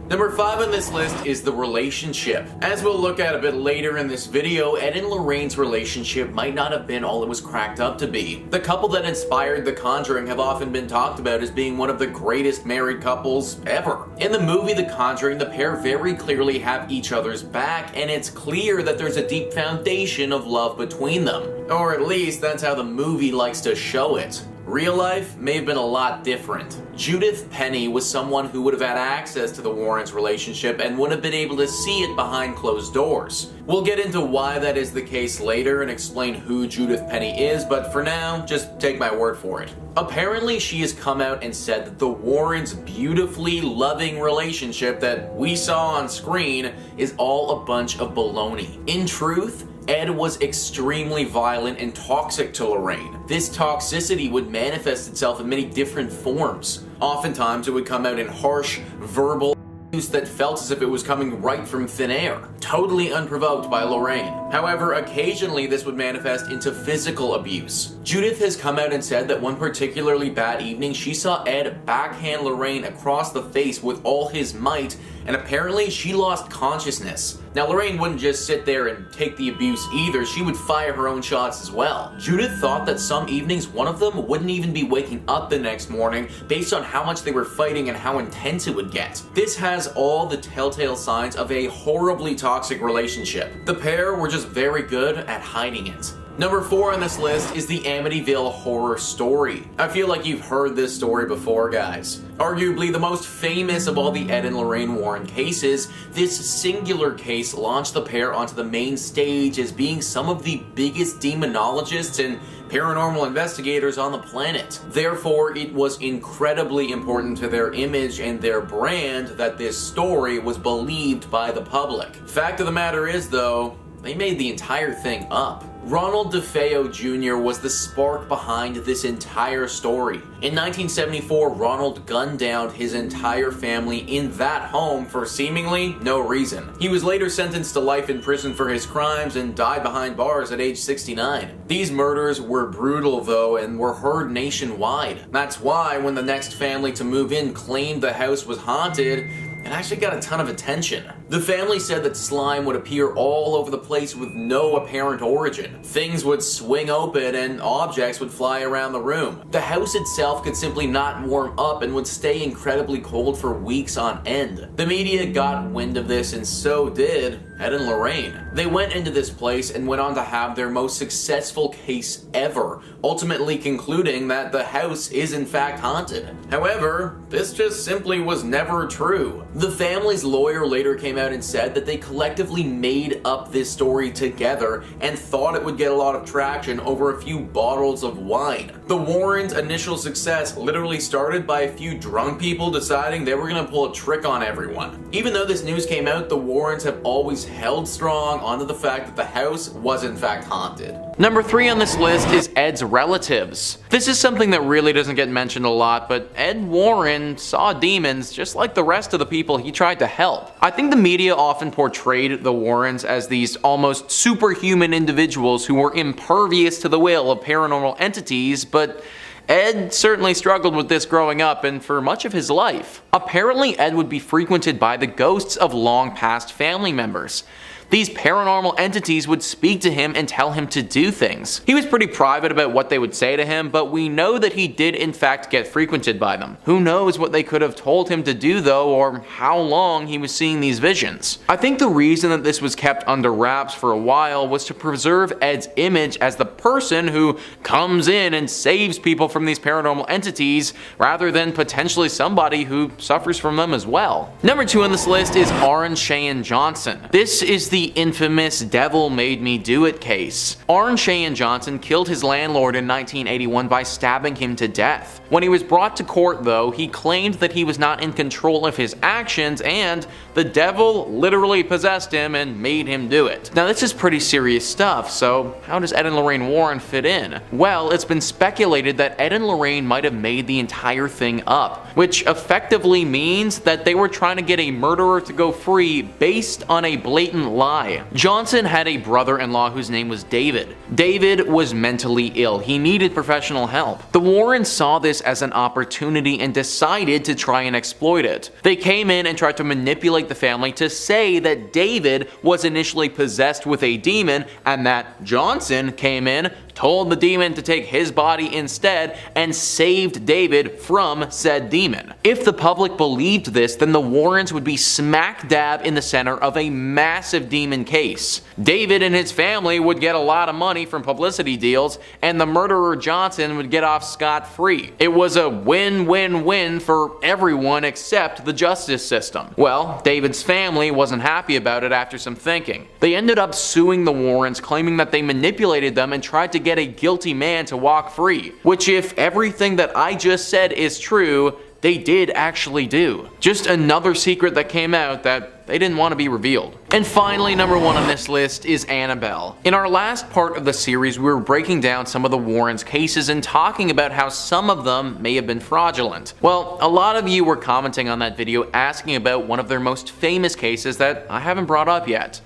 Number 5 on this list is the relationship. As we'll look at a bit later in this video, Ed and Lorraine's relationship might not have been all it was cracked up to be. The couple that inspired The Conjuring have often been talked about as being one of the greatest married couples ever. In the movie The Conjuring, the pair very clearly have each other's back, and it's clear that there's a deep foundation of love between them. Or at least that's how the movie likes to show it. Real life may have been a lot different. Judith Penny was someone who would have had access to the Warrens' relationship and would have been able to see it behind closed doors. We'll get into why that is the case later and explain who Judith Penny is, but for now, just take my word for it. Apparently, she has come out and said that the Warrens' beautifully loving relationship that we saw on screen is all a bunch of baloney. In truth, Ed was extremely violent and toxic to Lorraine. This toxicity would manifest itself in many different forms. Oftentimes, it would come out in harsh, verbal abuse that felt as if it was coming right from thin air, totally unprovoked by Lorraine. However, occasionally this would manifest into physical abuse. Judith has come out and said that one particularly bad evening she saw Ed backhand Lorraine across the face with all his might, and apparently she lost consciousness. Now, Lorraine wouldn't just sit there and take the abuse either, she would fire her own shots as well. Judith thought that some evenings one of them wouldn't even be waking up the next morning based on how much they were fighting and how intense it would get. This has all the telltale signs of a horribly toxic relationship. The pair were just very good at hiding it. Number 4 on this list is the Amityville horror story. I feel like you've heard this story before, guys. Arguably the most famous of all the Ed and Lorraine Warren cases, this singular case launched the pair onto the main stage as being some of the biggest demonologists and paranormal investigators on the planet. Therefore, it was incredibly important to their image and their brand that this story was believed by the public. Fact of the matter is, though, they made the entire thing up. Ronald DeFeo Jr. was the spark behind this entire story. In 1974, Ronald gunned down his entire family in that home for seemingly no reason. He was later sentenced to life in prison for his crimes and died behind bars at age 69. These murders were brutal though and were heard nationwide. That's why when the next family to move in claimed the house was haunted, it actually got a ton of attention. The family said that slime would appear all over the place with no apparent origin. Things would swing open and objects would fly around the room. The house itself could simply not warm up and would stay incredibly cold for weeks on end. The media got wind of this and so did Ed and Lorraine. They went into this place and went on to have their most successful case ever, ultimately concluding that the house is in fact haunted. However, this just simply was never true. The family's lawyer later came out and said that they collectively made up this story together and thought it would get a lot of traction over a few bottles of wine. The Warrens' initial success literally started by a few drunk people deciding they were gonna pull a trick on everyone. Even though this news came out, the Warrens have always held strong onto the fact that the house was in fact haunted. Number 3 on this list is Ed's relatives. This is something that really doesn't get mentioned a lot, but Ed Warren saw demons just like the rest of the people he tried to help. I think the media often portrayed the Warrens as these almost superhuman individuals who were impervious to the will of paranormal entities, but Ed certainly struggled with this growing up and for much of his life. Apparently, Ed would be frequented by the ghosts of long-past family members. These paranormal entities would speak to him and tell him to do things. He was pretty private about what they would say to him, but we know that he did in fact get frequented by them. Who knows what they could have told him to do though, or how long he was seeing these visions. I think the reason that this was kept under wraps for a while was to preserve Ed's image as the person who comes in and saves people from these paranormal entities, rather than potentially somebody who suffers from them as well. Number 2 on this list is Arne Johnson. This is the infamous Devil Made Me Do It case. Arne Johnson killed his landlord in 1981 by stabbing him to death. When he was brought to court though, he claimed that he was not in control of his actions and the devil literally possessed him and made him do it. Now this is pretty serious stuff, so how does Ed and Lorraine Warren fit in? Well, it's been speculated that Ed and Lorraine might have made the entire thing up, which effectively means that they were trying to get a murderer to go free based on a blatant lie by. Johnson had a brother-in-law whose name was David. David was mentally ill. He needed professional help. The Warrens saw this as an opportunity and decided to try and exploit it. They came in and tried to manipulate the family to say that David was initially possessed with a demon and that Johnson came in, told the demon to take his body instead, and saved David from said demon. If the public believed this, then the Warrens would be smack dab in the center of a massive demon case. David and his family would get a lot of money from publicity deals, and the murderer Johnson would get off scot-free. It was a win-win-win for everyone except the justice system. Well, David's family wasn't happy about it after some thinking. They ended up suing the Warrens, claiming that they manipulated them and tried to get a guilty man to walk free, which, if everything that I just said is true, they did actually do. Just another secret that came out that they didn't want to be revealed. And finally, number 1 on this list is Annabelle. In our last part of the series, we were breaking down some of the Warrens' cases and talking about how some of them may have been fraudulent. Well, a lot of you were commenting on that video asking about one of their most famous cases that I haven't brought up yet.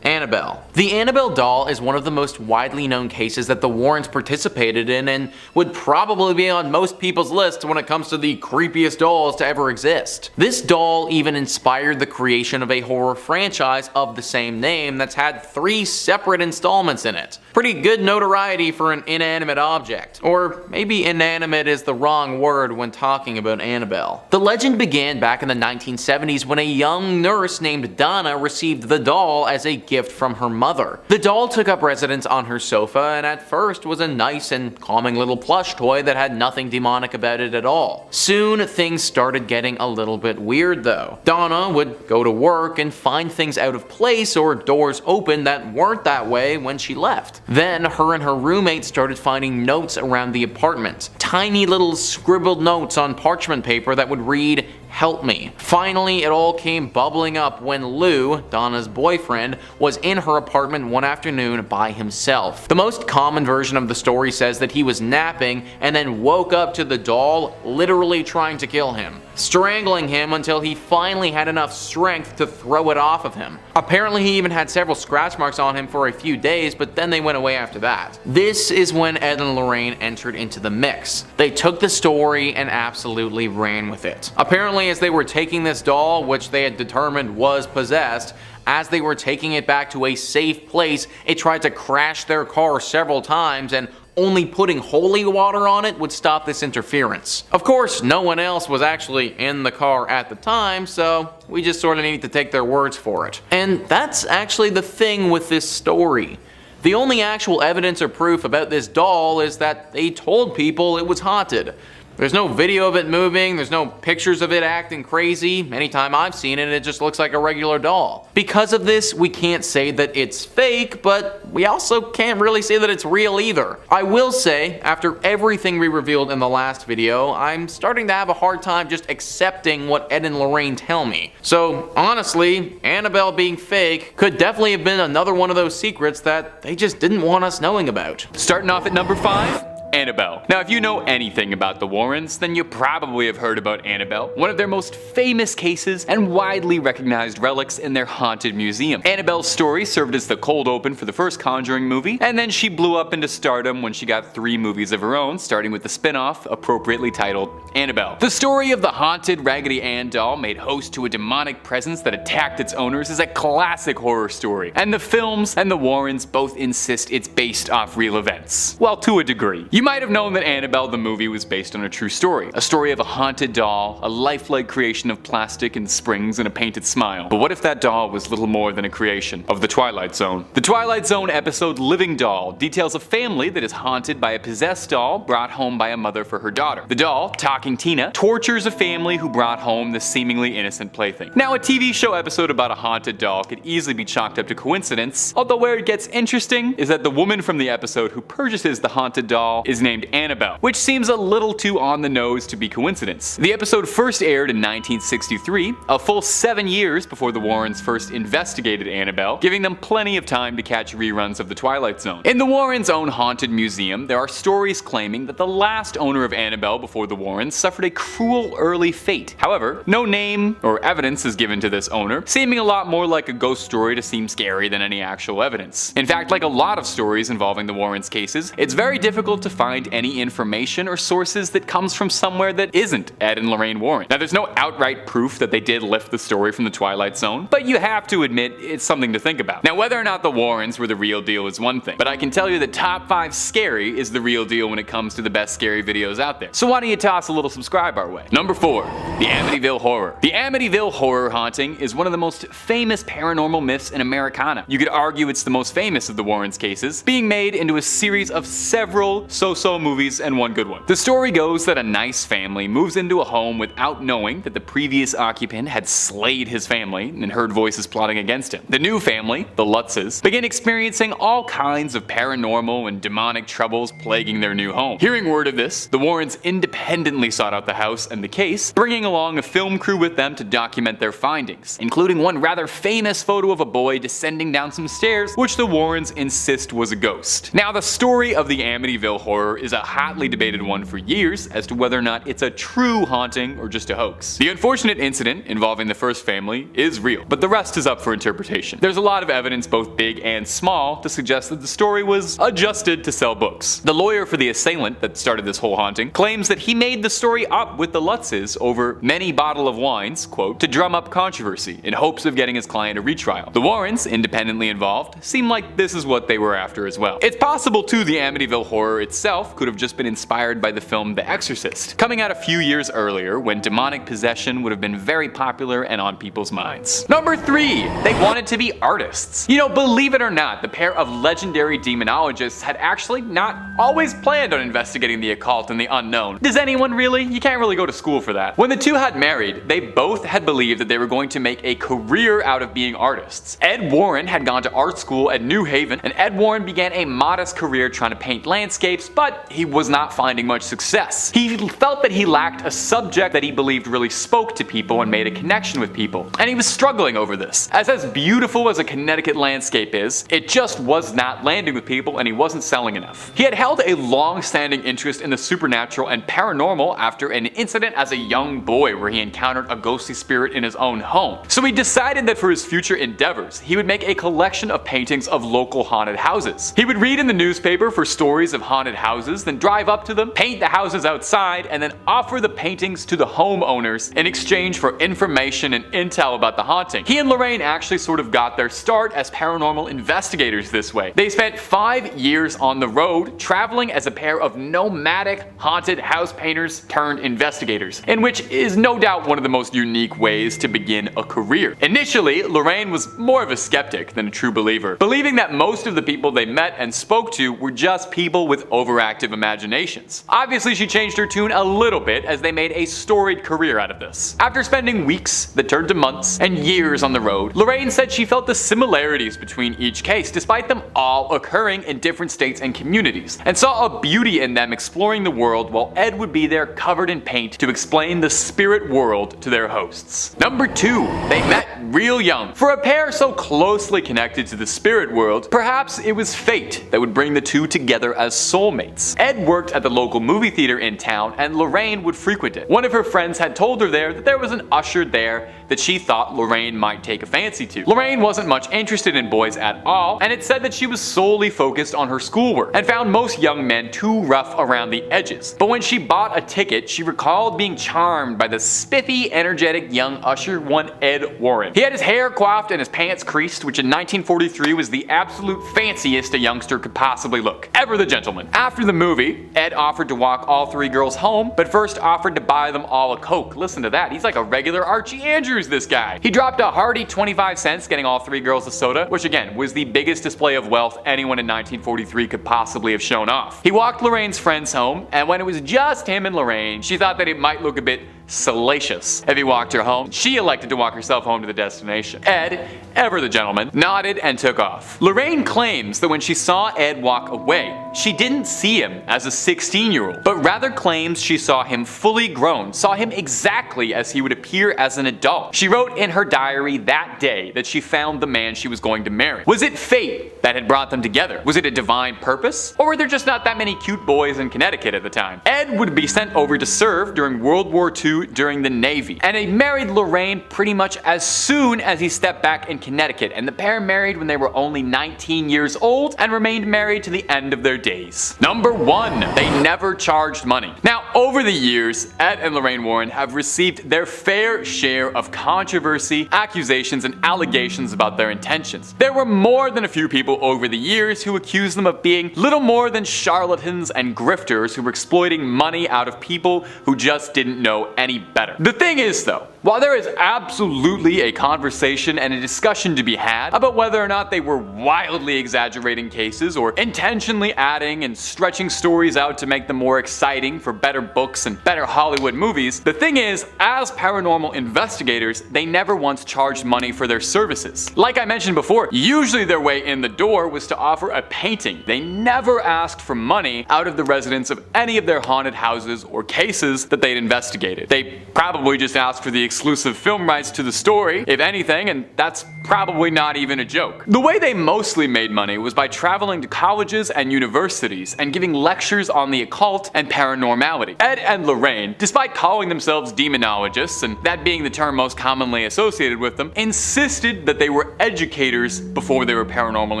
Annabelle. The Annabelle doll is one of the most widely known cases that the Warrens participated in and would probably be on most people's lists when it comes to the creepiest dolls to ever exist. This doll even inspired the creation of a horror franchise of the same name that's had 3 separate installments in it. Pretty good notoriety for an inanimate object. Or maybe inanimate is the wrong word when talking about Annabelle. The legend began back in the 1970s when a young nurse named Donna received the doll as a gift from her mother. The doll took up residence on her sofa and at first was a nice and calming little plush toy that had nothing demonic about it at all. Soon things started getting a little bit weird though. Donna would go to work and find things out of place or doors open that weren't that way when she left. Then her and her roommate started finding notes around the apartment. Tiny little scribbled notes on parchment paper that would read, "Help me." Finally, it all came bubbling up when Lou, Donna's boyfriend, was in her apartment one afternoon by himself. The most common version of the story says that he was napping and then woke up to the doll literally trying to kill him, strangling him until he finally had enough strength to throw it off of him. Apparently he even had several scratch marks on him for a few days, but then they went away after that. This is when Ed and Lorraine entered into the mix. They took the story and absolutely ran with it. Apparently, as they were taking this doll, which they had determined was possessed, as they were taking it back to a safe place, it tried to crash their car several times, and only putting holy water on it would stop this interference. Of course, no one else was actually in the car at the time, so we just sort of need to take their words for it. And that's actually the thing with this story. The only actual evidence or proof about this doll is that they told people it was haunted. There's no video of it moving, there's no pictures of it acting crazy. Anytime I've seen it, it just looks like a regular doll. Because of this, we can't say that it's fake, but we also can't really say that it's real either. I will say, after everything we revealed in the last video, I'm starting to have a hard time just accepting what Ed and Lorraine tell me. So honestly, Annabelle being fake could definitely have been another one of those secrets that they just didn't want us knowing about. Starting off at number 5. Annabelle. Now, if you know anything about the Warrens, then you probably have heard about Annabelle, one of their most famous cases and widely recognized relics in their haunted museum. Annabelle's story served as the cold open for the first Conjuring movie, and then she blew up into stardom when she got 3 movies of her own, starting with the spin-off, appropriately titled Annabelle. The story of the haunted Raggedy Ann doll made host to a demonic presence that attacked its owners is a classic horror story, and the films and the Warrens both insist it's based off real events. Well, to a degree. You might have known that Annabelle the movie was based on a true story. A story of a haunted doll, a lifelike creation of plastic and springs and a painted smile. But what if that doll was little more than a creation of the Twilight Zone? The Twilight Zone episode Living Doll details a family that is haunted by a possessed doll brought home by a mother for her daughter. The doll, Talking Tina, tortures a family who brought home the seemingly innocent plaything. Now, a TV show episode about a haunted doll could easily be chalked up to coincidence, although where it gets interesting is that the woman from the episode who purchases the haunted doll is named Annabelle, which seems a little too on the nose to be coincidence. The episode first aired in 1963, a full 7 years before the Warrens first investigated Annabelle, giving them plenty of time to catch reruns of The Twilight Zone. In the Warrens' own haunted museum, there are stories claiming that the last owner of Annabelle before the Warrens suffered a cruel early fate. However, no name or evidence is given to this owner, seeming a lot more like a ghost story to seem scary than any actual evidence. In fact, like a lot of stories involving the Warrens cases, it's very difficult to find any information or sources that comes from somewhere that isn't Ed and Lorraine Warren. Now, there's no outright proof that they did lift the story from the Twilight Zone, but you have to admit it's something to think about. Now, whether or not the Warrens were the real deal is one thing, but I can tell you that top 5 scary is the real deal when it comes to the best scary videos out there. So why don't you toss a little subscribe our way? Number 4, the Amityville Horror. The Amityville Horror haunting is one of the most famous paranormal myths in Americana. You could argue it's the most famous of the Warrens cases, being made into a series of several so-so movies and one good one. The story goes that a nice family moves into a home without knowing that the previous occupant had slayed his family and heard voices plotting against him. The new family, the Lutzes, begin experiencing all kinds of paranormal and demonic troubles plaguing their new home. Hearing word of this, the Warrens independently sought out the house and the case, bringing along a film crew with them to document their findings, including one rather famous photo of a boy descending down some stairs, which the Warrens insist was a ghost. Now, the story of the Amityville Horror is a hotly debated one for years as to whether or not it's a true haunting or just a hoax. The unfortunate incident involving the first family is real, but the rest is up for interpretation. There's a lot of evidence, both big and small, to suggest that the story was adjusted to sell books. The lawyer for the assailant that started this whole haunting claims that he made the story up with the Lutzes over many bottle of wines, quote, to drum up controversy in hopes of getting his client a retrial. The Warrens, independently involved, seem like this is what they were after as well. It's possible too the Amityville Horror itself could have just been inspired by the film The Exorcist, coming out a few years earlier when demonic possession would have been very popular and on people's minds. Number 3, they wanted to be artists. You know, believe it or not, the pair of legendary demonologists had actually not always planned on investigating the occult and the unknown. Does anyone really? You can't really go to school for that. When the two had married, they both had believed that they were going to make a career out of being artists. Ed Warren had gone to art school at New Haven, and Ed Warren began a modest career trying to paint landscapes, but he was not finding much success. He felt that he lacked a subject that he believed really spoke to people and made a connection with people, and he was struggling over this. As beautiful as a Connecticut landscape is, it just was not landing with people and he wasn't selling enough. He had held a long-standing interest in the supernatural and paranormal after an incident as a young boy where he encountered a ghostly spirit in his own home. So he decided that for his future endeavors, he would make a collection of paintings of local haunted houses. He would read in the newspaper for stories of haunted houses, then drive up to them, paint the houses outside, and then offer the paintings to the homeowners in exchange for information and intel about the haunting. He and Lorraine actually sort of got their start as paranormal investigators this way. They spent 5 years on the road, traveling as a pair of nomadic haunted house painters turned investigators, in which is no doubt one of the most unique ways to begin a career. Initially, Lorraine was more of a skeptic than a true believer, believing that most of the people they met and spoke to were just people with overactive imaginations. Obviously, she changed her tune a little bit as they made a storied career out of this. After spending weeks that turned to months and years on the road, Lorraine said she felt the similarities between each case, despite them all occurring in different states and communities, and saw a beauty in them exploring the world while Ed would be there covered in paint to explain the spirit world to their hosts. Number 2, they met real young. For a pair so closely connected to the spirit world, perhaps it was fate that would bring the two together as soulmates. Ed worked at the local movie theater in town and Lorraine would frequent it. One of her friends had told her there that there was an usher there that she thought Lorraine might take a fancy to. Lorraine wasn't much interested in boys at all, and it said that she was solely focused on her schoolwork and found most young men too rough around the edges. But when she bought a ticket, she recalled being charmed by the spiffy, energetic young usher, one Ed Warren. He had his hair coiffed and his pants creased, which in 1943 was the absolute fanciest a youngster could possibly look. Ever the gentleman. After the movie, Ed offered to walk all 3 girls home, but first offered to buy them all a Coke. Listen to that, he's like a regular Archie Andrews, this guy. He dropped a hearty 25 cents getting all 3 girls a soda, which again was the biggest display of wealth anyone in 1943 could possibly have shown off. He walked Lorraine's friends home, and when it was just him and Lorraine, she thought that it might look a bit salacious if he walked her home. She elected to walk herself home to the destination. Ed, ever the gentleman, nodded and took off. Lorraine claims that when she saw Ed walk away, Lorraine, she didn't see him as a 16-year-old, but rather claims she saw him fully grown, saw him exactly as he would appear as an adult. She wrote in her diary that day that she found the man she was going to marry. Was it fate that had brought them together? Was it a divine purpose? Or were there just not that many cute boys in Connecticut at the time? Ed would be sent over to serve during World War II during the Navy, and he married Lorraine pretty much as soon as he stepped back in Connecticut, and the pair married when they were only 19 years old and remained married to the end of their days. Number 1. They never charged money. Now, over the years, Ed and Lorraine Warren have received their fair share of controversy, accusations, and allegations about their intentions. There were more than a few people over the years who accused them of being little more than charlatans and grifters who were exploiting money out of people who just didn't know any better. The thing is though, while there is absolutely a conversation and a discussion to be had about whether or not they were wildly exaggerating cases or intentionally adding and stretching stories out to make them more exciting for better books and better Hollywood movies, the thing is, as paranormal investigators, they never once charged money for their services. Like I mentioned before, usually their way in the door was to offer a painting. They never asked for money out of the residents of any of their haunted houses or cases that they'd investigated. They probably just asked for the exclusive film rights to the story, if anything, and that's probably not even a joke. The way they mostly made money was by traveling to colleges and universities and giving lectures on the occult and paranormality. Ed and Lorraine, despite calling themselves demonologists, and that being the term most commonly associated with them, insisted that they were educators before they were paranormal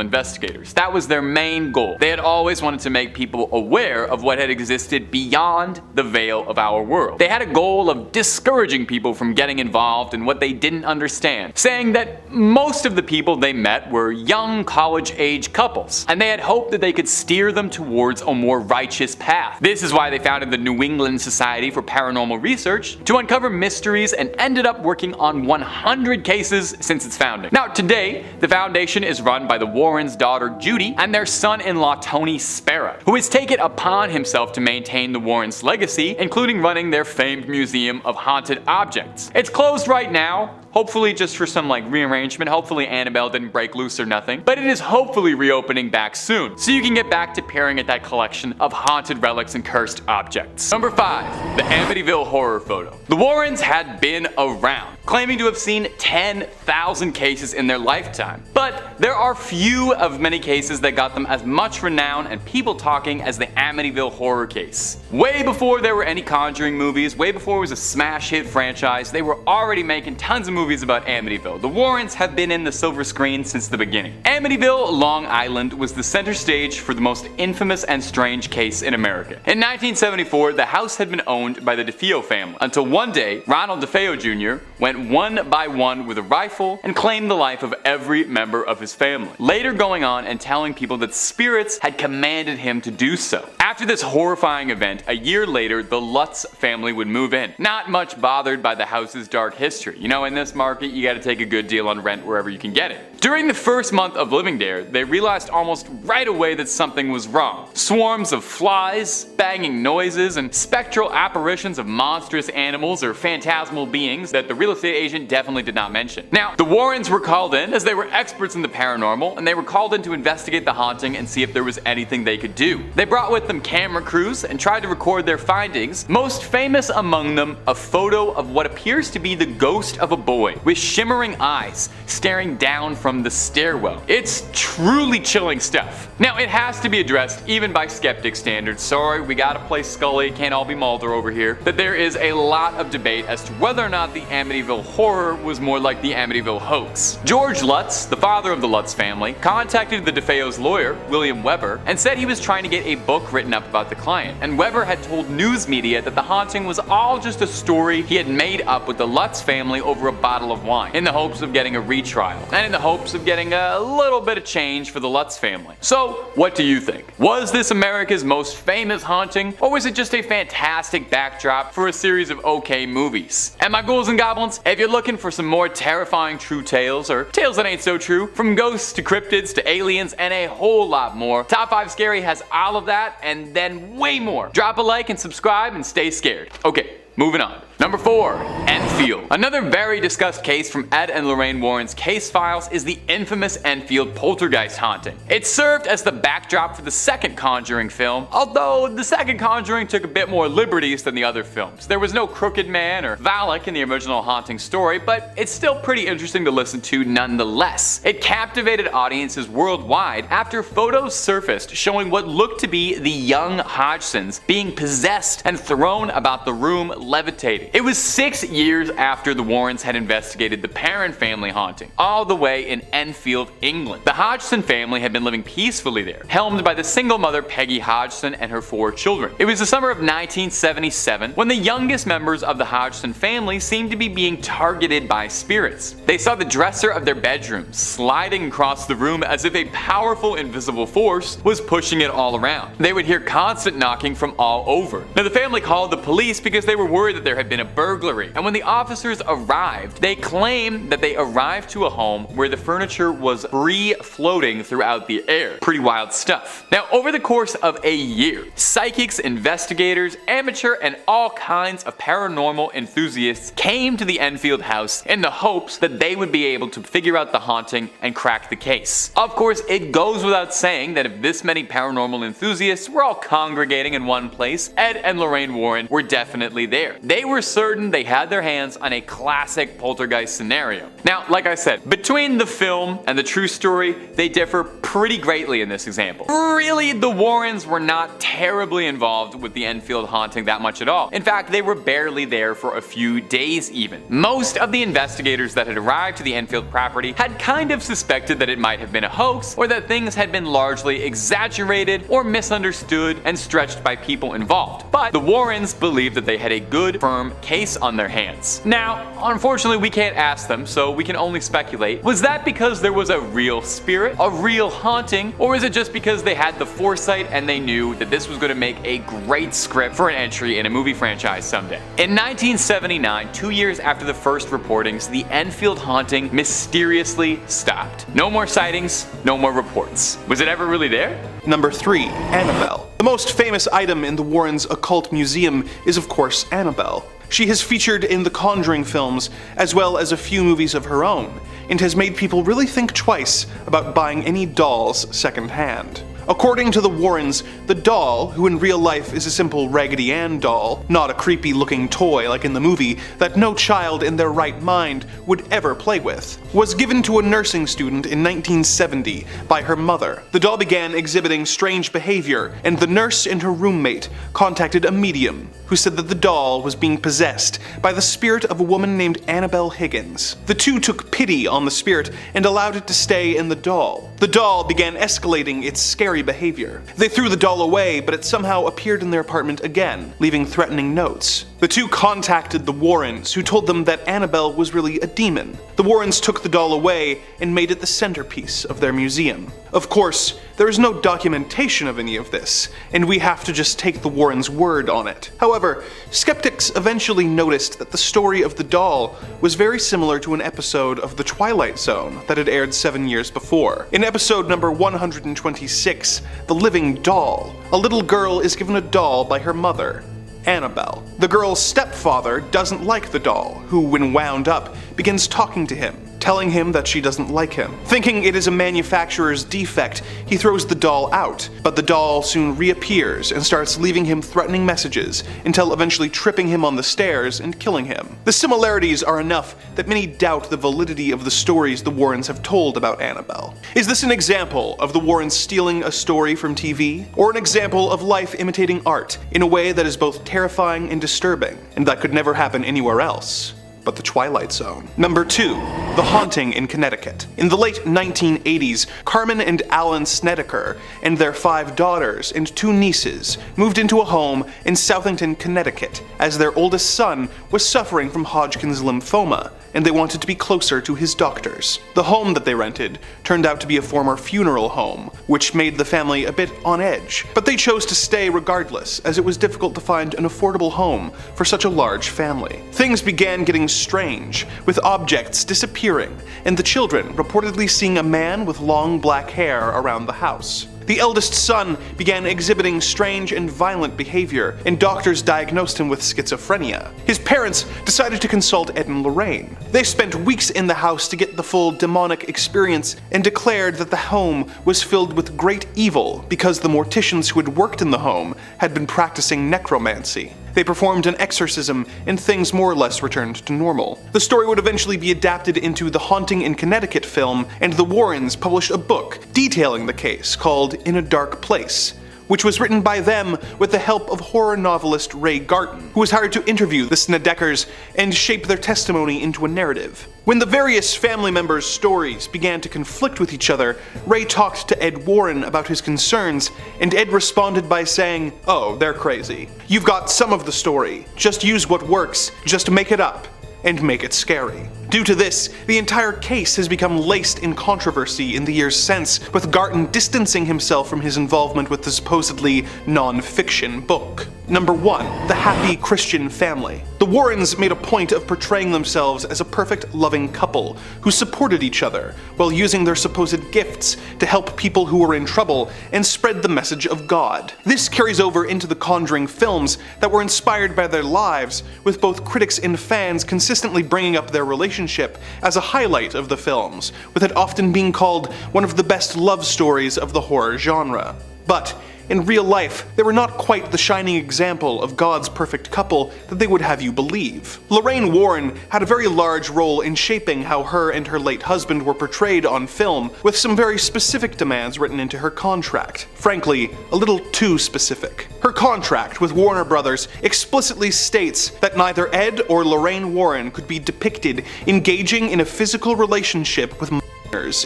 investigators. That was their main goal. They had always wanted to make people aware of what had existed beyond the veil of our world. They had a goal of discouraging people from getting involved in what they didn't understand, saying that most of the people they met were young college-age couples, and they had hoped that they could steer them towards a more righteous path. This is why they founded the New England Society for Paranormal Research, to uncover mysteries, and ended up working on 100 cases since its founding. Now today, the foundation is run by the Warrens' daughter Judy and their son-in-law Tony Spera, who has taken upon himself to maintain the Warrens' legacy, including running their famed museum of haunted objects. It's closed right now, hopefully just for some rearrangement. Hopefully Annabelle didn't break loose or nothing, but it is hopefully reopening back soon, so you can get back to peering at that collection of haunted relics and cursed objects. Number 5. The Amityville horror photo. The Warrens had been around, claiming to have seen 10,000 cases in their lifetime, but there are few of many cases that got them as much renown and people talking as the Amityville horror case. Way before there were any Conjuring movies, way before it was a smash hit franchise, they were already making tons of movies about Amityville. The Warrens have been in the silver screen since the beginning. Amityville, Long Island was the center stage for the most infamous and strange case in America. In 1974, the house had been owned by the DeFeo family, until one day, Ronald DeFeo Jr. went one by one with a rifle and claimed the life of every member of his family, later going on and telling people that spirits had commanded him to do so. After this horrifying event, a year later, the Lutz family would move in, not much bothered by the house's dark history. You know, in this market, you gotta take a good deal on rent wherever you can get it. During the first month of living there, they realized almost right away that something was wrong. Swarms of flies, banging noises, and spectral apparitions of monstrous animals or phantasmal beings that the real estate agent definitely did not mention. Now, the Warrens were called in as they were experts in the paranormal, and they were called in to investigate the haunting and see if there was anything they could do. They brought with them camera crews and tried to record their findings, most famous among them a photo of what appears to be the ghost of a boy with shimmering eyes staring down from the stairwell. It's truly chilling stuff. Now, it has to be addressed even by skeptic standards. Sorry, we gotta play Scully, can't all be Mulder over here. That there is a lot of debate as to whether or not the Amityville horror was more like the Amityville hoax. George Lutz, the father of the Lutz family, contacted the DeFeo's lawyer, William Weber, and said he was trying to get a book written up about the client. And Weber had told news media that the haunting was all just a story he had made up with the Lutz family over a bottle of wine, in the hopes of getting a retrial, and in the hopes of getting a little bit of change for the Lutz family. So, what do you think? Was this America's most famous haunting, or was it just a fantastic backdrop for a series of okay movies? And my ghouls and goblins, if you're looking for some more terrifying true tales, or tales that ain't so true, from ghosts to cryptids to aliens and a whole lot more, Top 5 Scary has all of that and then way more. Drop a like and subscribe and stay scared. Okay, moving on. Number 4. Enfield. Another very discussed case from Ed and Lorraine Warren's case files is the infamous Enfield poltergeist haunting. It served as the backdrop for the second Conjuring film, although the second Conjuring took a bit more liberties than the other films. There was no crooked man or Valak in the original haunting story, but it's still pretty interesting to listen to nonetheless. It captivated audiences worldwide after photos surfaced showing what looked to be the young Hodgsons being possessed and thrown about the room levitating. It was 6 years after the Warrens had investigated the Perron family haunting, all the way in Enfield, England. The Hodgson family had been living peacefully there, helmed by the single mother Peggy Hodgson and her 4 children. It was the summer of 1977 when the youngest members of the Hodgson family seemed to be being targeted by spirits. They saw the dresser of their bedroom sliding across the room as if a powerful invisible force was pushing it all around. They would hear constant knocking from all over. Now the family called the police because they were worried that there had been a burglary, and when the officers arrived, they claimed that they arrived to a home where the furniture was free floating throughout the air. Pretty wild stuff. Now over the course of a year, psychics, investigators, amateur, and all kinds of paranormal enthusiasts came to the Enfield house in the hopes that they would be able to figure out the haunting and crack the case. Of course, it goes without saying that if this many paranormal enthusiasts were all congregating in one place, Ed and Lorraine Warren were definitely there. They were certain they had their hands on a classic poltergeist scenario. Now, like I said, between the film and the true story, they differ pretty greatly in this example. Really, the Warrens were not terribly involved with the Enfield haunting that much at all. In fact, they were barely there for a few days even. Most of the investigators that had arrived to the Enfield property had kind of suspected that it might have been a hoax, or that things had been largely exaggerated or misunderstood and stretched by people involved. But the Warrens believed that they had a good, firm case on their hands. Now, unfortunately, we can't ask them, so we can only speculate. Was that because there was a real spirit, a real haunting, or is it just because they had the foresight and they knew that this was going to make a great script for an entry in a movie franchise someday? In 1979, 2 years after the first reportings, the Enfield haunting mysteriously stopped. No more sightings, no more reports. Was it ever really there? Number 3. Annabelle. The most famous item in the Warrens' occult museum is of course Annabelle. She has featured in the Conjuring films as well as a few movies of her own, and has made people really think twice about buying any dolls secondhand. According to the Warrens, the doll, who in real life is a simple Raggedy Ann doll, not a creepy looking toy like in the movie that no child in their right mind would ever play with, was given to a nursing student in 1970 by her mother. The doll began exhibiting strange behavior, and the nurse and her roommate contacted a medium who said that the doll was being possessed by the spirit of a woman named Annabelle Higgins. The two took pity on the spirit and allowed it to stay in the doll. The doll began escalating its scary behavior. They threw the doll away, but it somehow appeared in their apartment again, leaving threatening notes. The two contacted the Warrens, who told them that Annabelle was really a demon. The Warrens took the doll away and made it the centerpiece of their museum. Of course, there is no documentation of any of this, and we have to just take the Warrens' word on it. However, skeptics eventually noticed that the story of the doll was very similar to an episode of The Twilight Zone that had aired 7 years before. In episode number 126, The Living Doll, a little girl is given a doll by her mother, Annabelle. The girl's stepfather doesn't like the doll, who, when wound up, begins talking to him, telling him that she doesn't like him. Thinking it is a manufacturer's defect, he throws the doll out, but the doll soon reappears and starts leaving him threatening messages until eventually tripping him on the stairs and killing him. The similarities are enough that many doubt the validity of the stories the Warrens have told about Annabelle. Is this an example of the Warrens stealing a story from TV? Or an example of life imitating art in a way that is both terrifying and disturbing, and that could never happen anywhere else but the Twilight Zone? Number 2. The Haunting in Connecticut. In the late 1980s, Carmen and Alan Snedeker and their 5 daughters and 2 nieces moved into a home in Southington, Connecticut, as their oldest son was suffering from Hodgkin's lymphoma, and they wanted to be closer to his doctors. The home that they rented turned out to be a former funeral home, which made the family a bit on edge, but they chose to stay regardless, as it was difficult to find an affordable home for such a large family. Things began getting strange, with objects disappearing, and the children reportedly seeing a man with long black hair around the house. The eldest son began exhibiting strange and violent behavior, and doctors diagnosed him with schizophrenia. His parents decided to consult Ed and Lorraine. They spent weeks in the house to get the full demonic experience and declared that the home was filled with great evil because the morticians who had worked in the home had been practicing necromancy. They performed an exorcism, and things more or less returned to normal. The story would eventually be adapted into the Haunting in Connecticut film, and the Warrens published a book detailing the case called In a Dark Place, which was written by them with the help of horror novelist Ray Garton, who was hired to interview the Snedeckers and shape their testimony into a narrative. When the various family members' stories began to conflict with each other, Ray talked to Ed Warren about his concerns, and Ed responded by saying, "Oh, they're crazy. You've got some of the story. Just use what works, just make it up, and make it scary." Due to this, the entire case has become laced in controversy in the years since, with Garton distancing himself from his involvement with the supposedly non-fiction book. Number 1. The Happy Christian Family. The Warrens made a point of portraying themselves as a perfect, loving couple who supported each other while using their supposed gifts to help people who were in trouble and spread the message of God. This carries over into the Conjuring films that were inspired by their lives, with both critics and fans consistently bringing up their relationship as a highlight of the films, with it often being called one of the best love stories of the horror genre. But in real life, they were not quite the shining example of God's perfect couple that they would have you believe. Lorraine Warren had a very large role in shaping how her and her late husband were portrayed on film, with some very specific demands written into her contract. Frankly, a little too specific. Her contract with Warner Brothers explicitly states that neither Ed or Lorraine Warren could be depicted engaging in a physical relationship with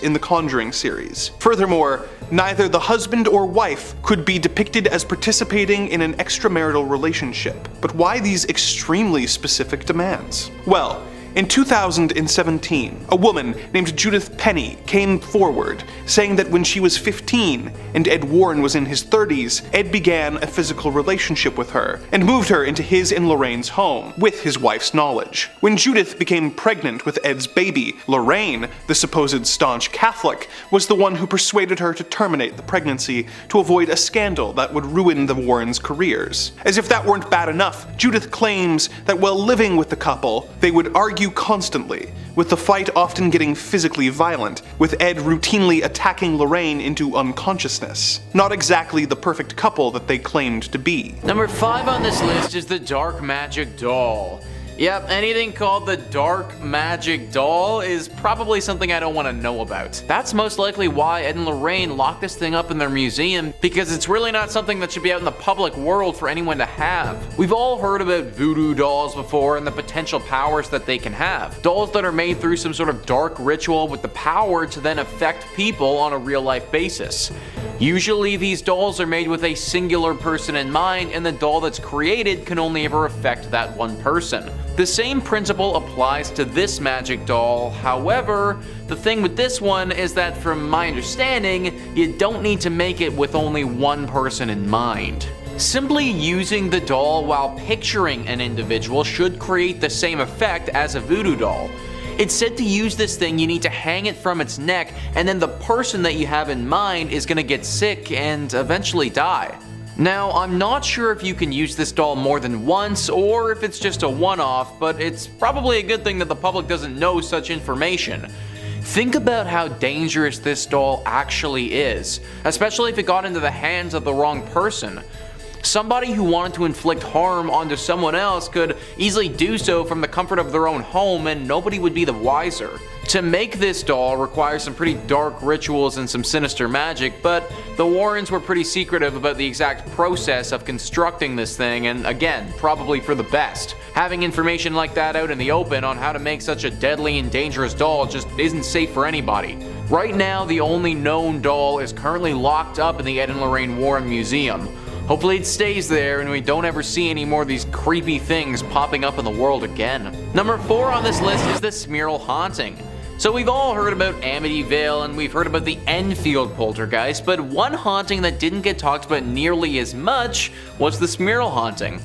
in the Conjuring series. Furthermore, neither the husband or wife could be depicted as participating in an extramarital relationship. But why these extremely specific demands? Well, in 2017, a woman named Judith Penny came forward, saying that when she was 15 and Ed Warren was in his 30s, Ed began a physical relationship with her and moved her into his and Lorraine's home, with his wife's knowledge. When Judith became pregnant with Ed's baby, Lorraine, the supposed staunch Catholic, was the one who persuaded her to terminate the pregnancy to avoid a scandal that would ruin the Warrens' careers. As if that weren't bad enough, Judith claims that while living with the couple, they would argue constantly, with the fight often getting physically violent, with Ed routinely attacking Lorraine into unconsciousness. Not exactly the perfect couple that they claimed to be. Number 5 on this list is the Dark Magic Doll. Yep, anything called the Dark Magic Doll is probably something I don't want to know about. That's most likely why Ed and Lorraine locked this thing up in their museum, because it's really not something that should be out in the public world for anyone to have. We've all heard about voodoo dolls before and the potential powers that they can have. Dolls that are made through some sort of dark ritual with the power to then affect people on a real life basis. Usually these dolls are made with a singular person in mind, and the doll that's created can only ever affect that one person. The same principle applies to this magic doll. However, the thing with this one is that from my understanding, you don't need to make it with only one person in mind. Simply using the doll while picturing an individual should create the same effect as a voodoo doll. It's said to use this thing, you need to hang it from its neck, and then the person that you have in mind is gonna get sick and eventually die. Now, I'm not sure if you can use this doll more than once, or if it's just a one-off, but it's probably a good thing that the public doesn't know such information. Think about how dangerous this doll actually is, especially if it got into the hands of the wrong person. Somebody who wanted to inflict harm onto someone else could easily do so from the comfort of their own home, and nobody would be the wiser. To make this doll requires some pretty dark rituals and some sinister magic, but the Warrens were pretty secretive about the exact process of constructing this thing, and again, probably for the best. Having information like that out in the open on how to make such a deadly and dangerous doll just isn't safe for anybody. Right now, the only known doll is currently locked up in the Ed and Lorraine Warren Museum. Hopefully it stays there and we don't ever see any more of these creepy things popping up in the world again. Number 4 on this list is the Smurl haunting. So we've all heard about Amityville and we've heard about the Enfield poltergeist, but one haunting that didn't get talked about nearly as much was the Smurl haunting.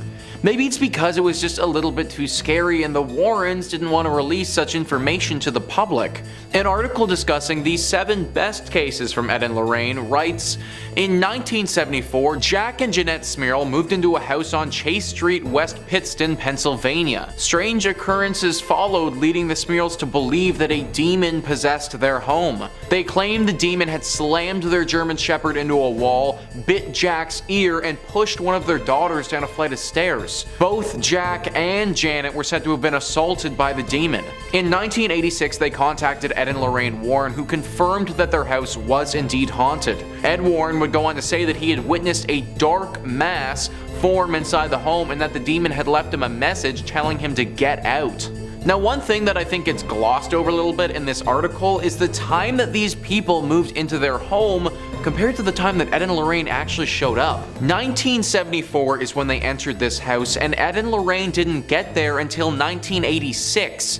Maybe it's because it was just a little bit too scary and the Warrens didn't want to release such information to the public. An article discussing these 7 best cases from Ed and Lorraine writes, in 1974, Jack and Jeanette Smurl moved into a house on Chase Street, West Pittston, Pennsylvania. Strange occurrences followed, leading the Smurls to believe that a demon possessed their home. They claimed the demon had slammed their German Shepherd into a wall, bit Jack's ear, and pushed one of their daughters down a flight of stairs. Both Jack and Janet were said to have been assaulted by the demon. In 1986, they contacted Ed and Lorraine Warren, who confirmed that their house was indeed haunted. Ed Warren would go on to say that he had witnessed a dark mass form inside the home and that the demon had left him a message telling him to get out. Now, one thing that I think gets glossed over a little bit in this article is the time that these people moved into their home compared to the time that Ed and Lorraine actually showed up. 1974 is when they entered this house, and Ed and Lorraine didn't get there until 1986.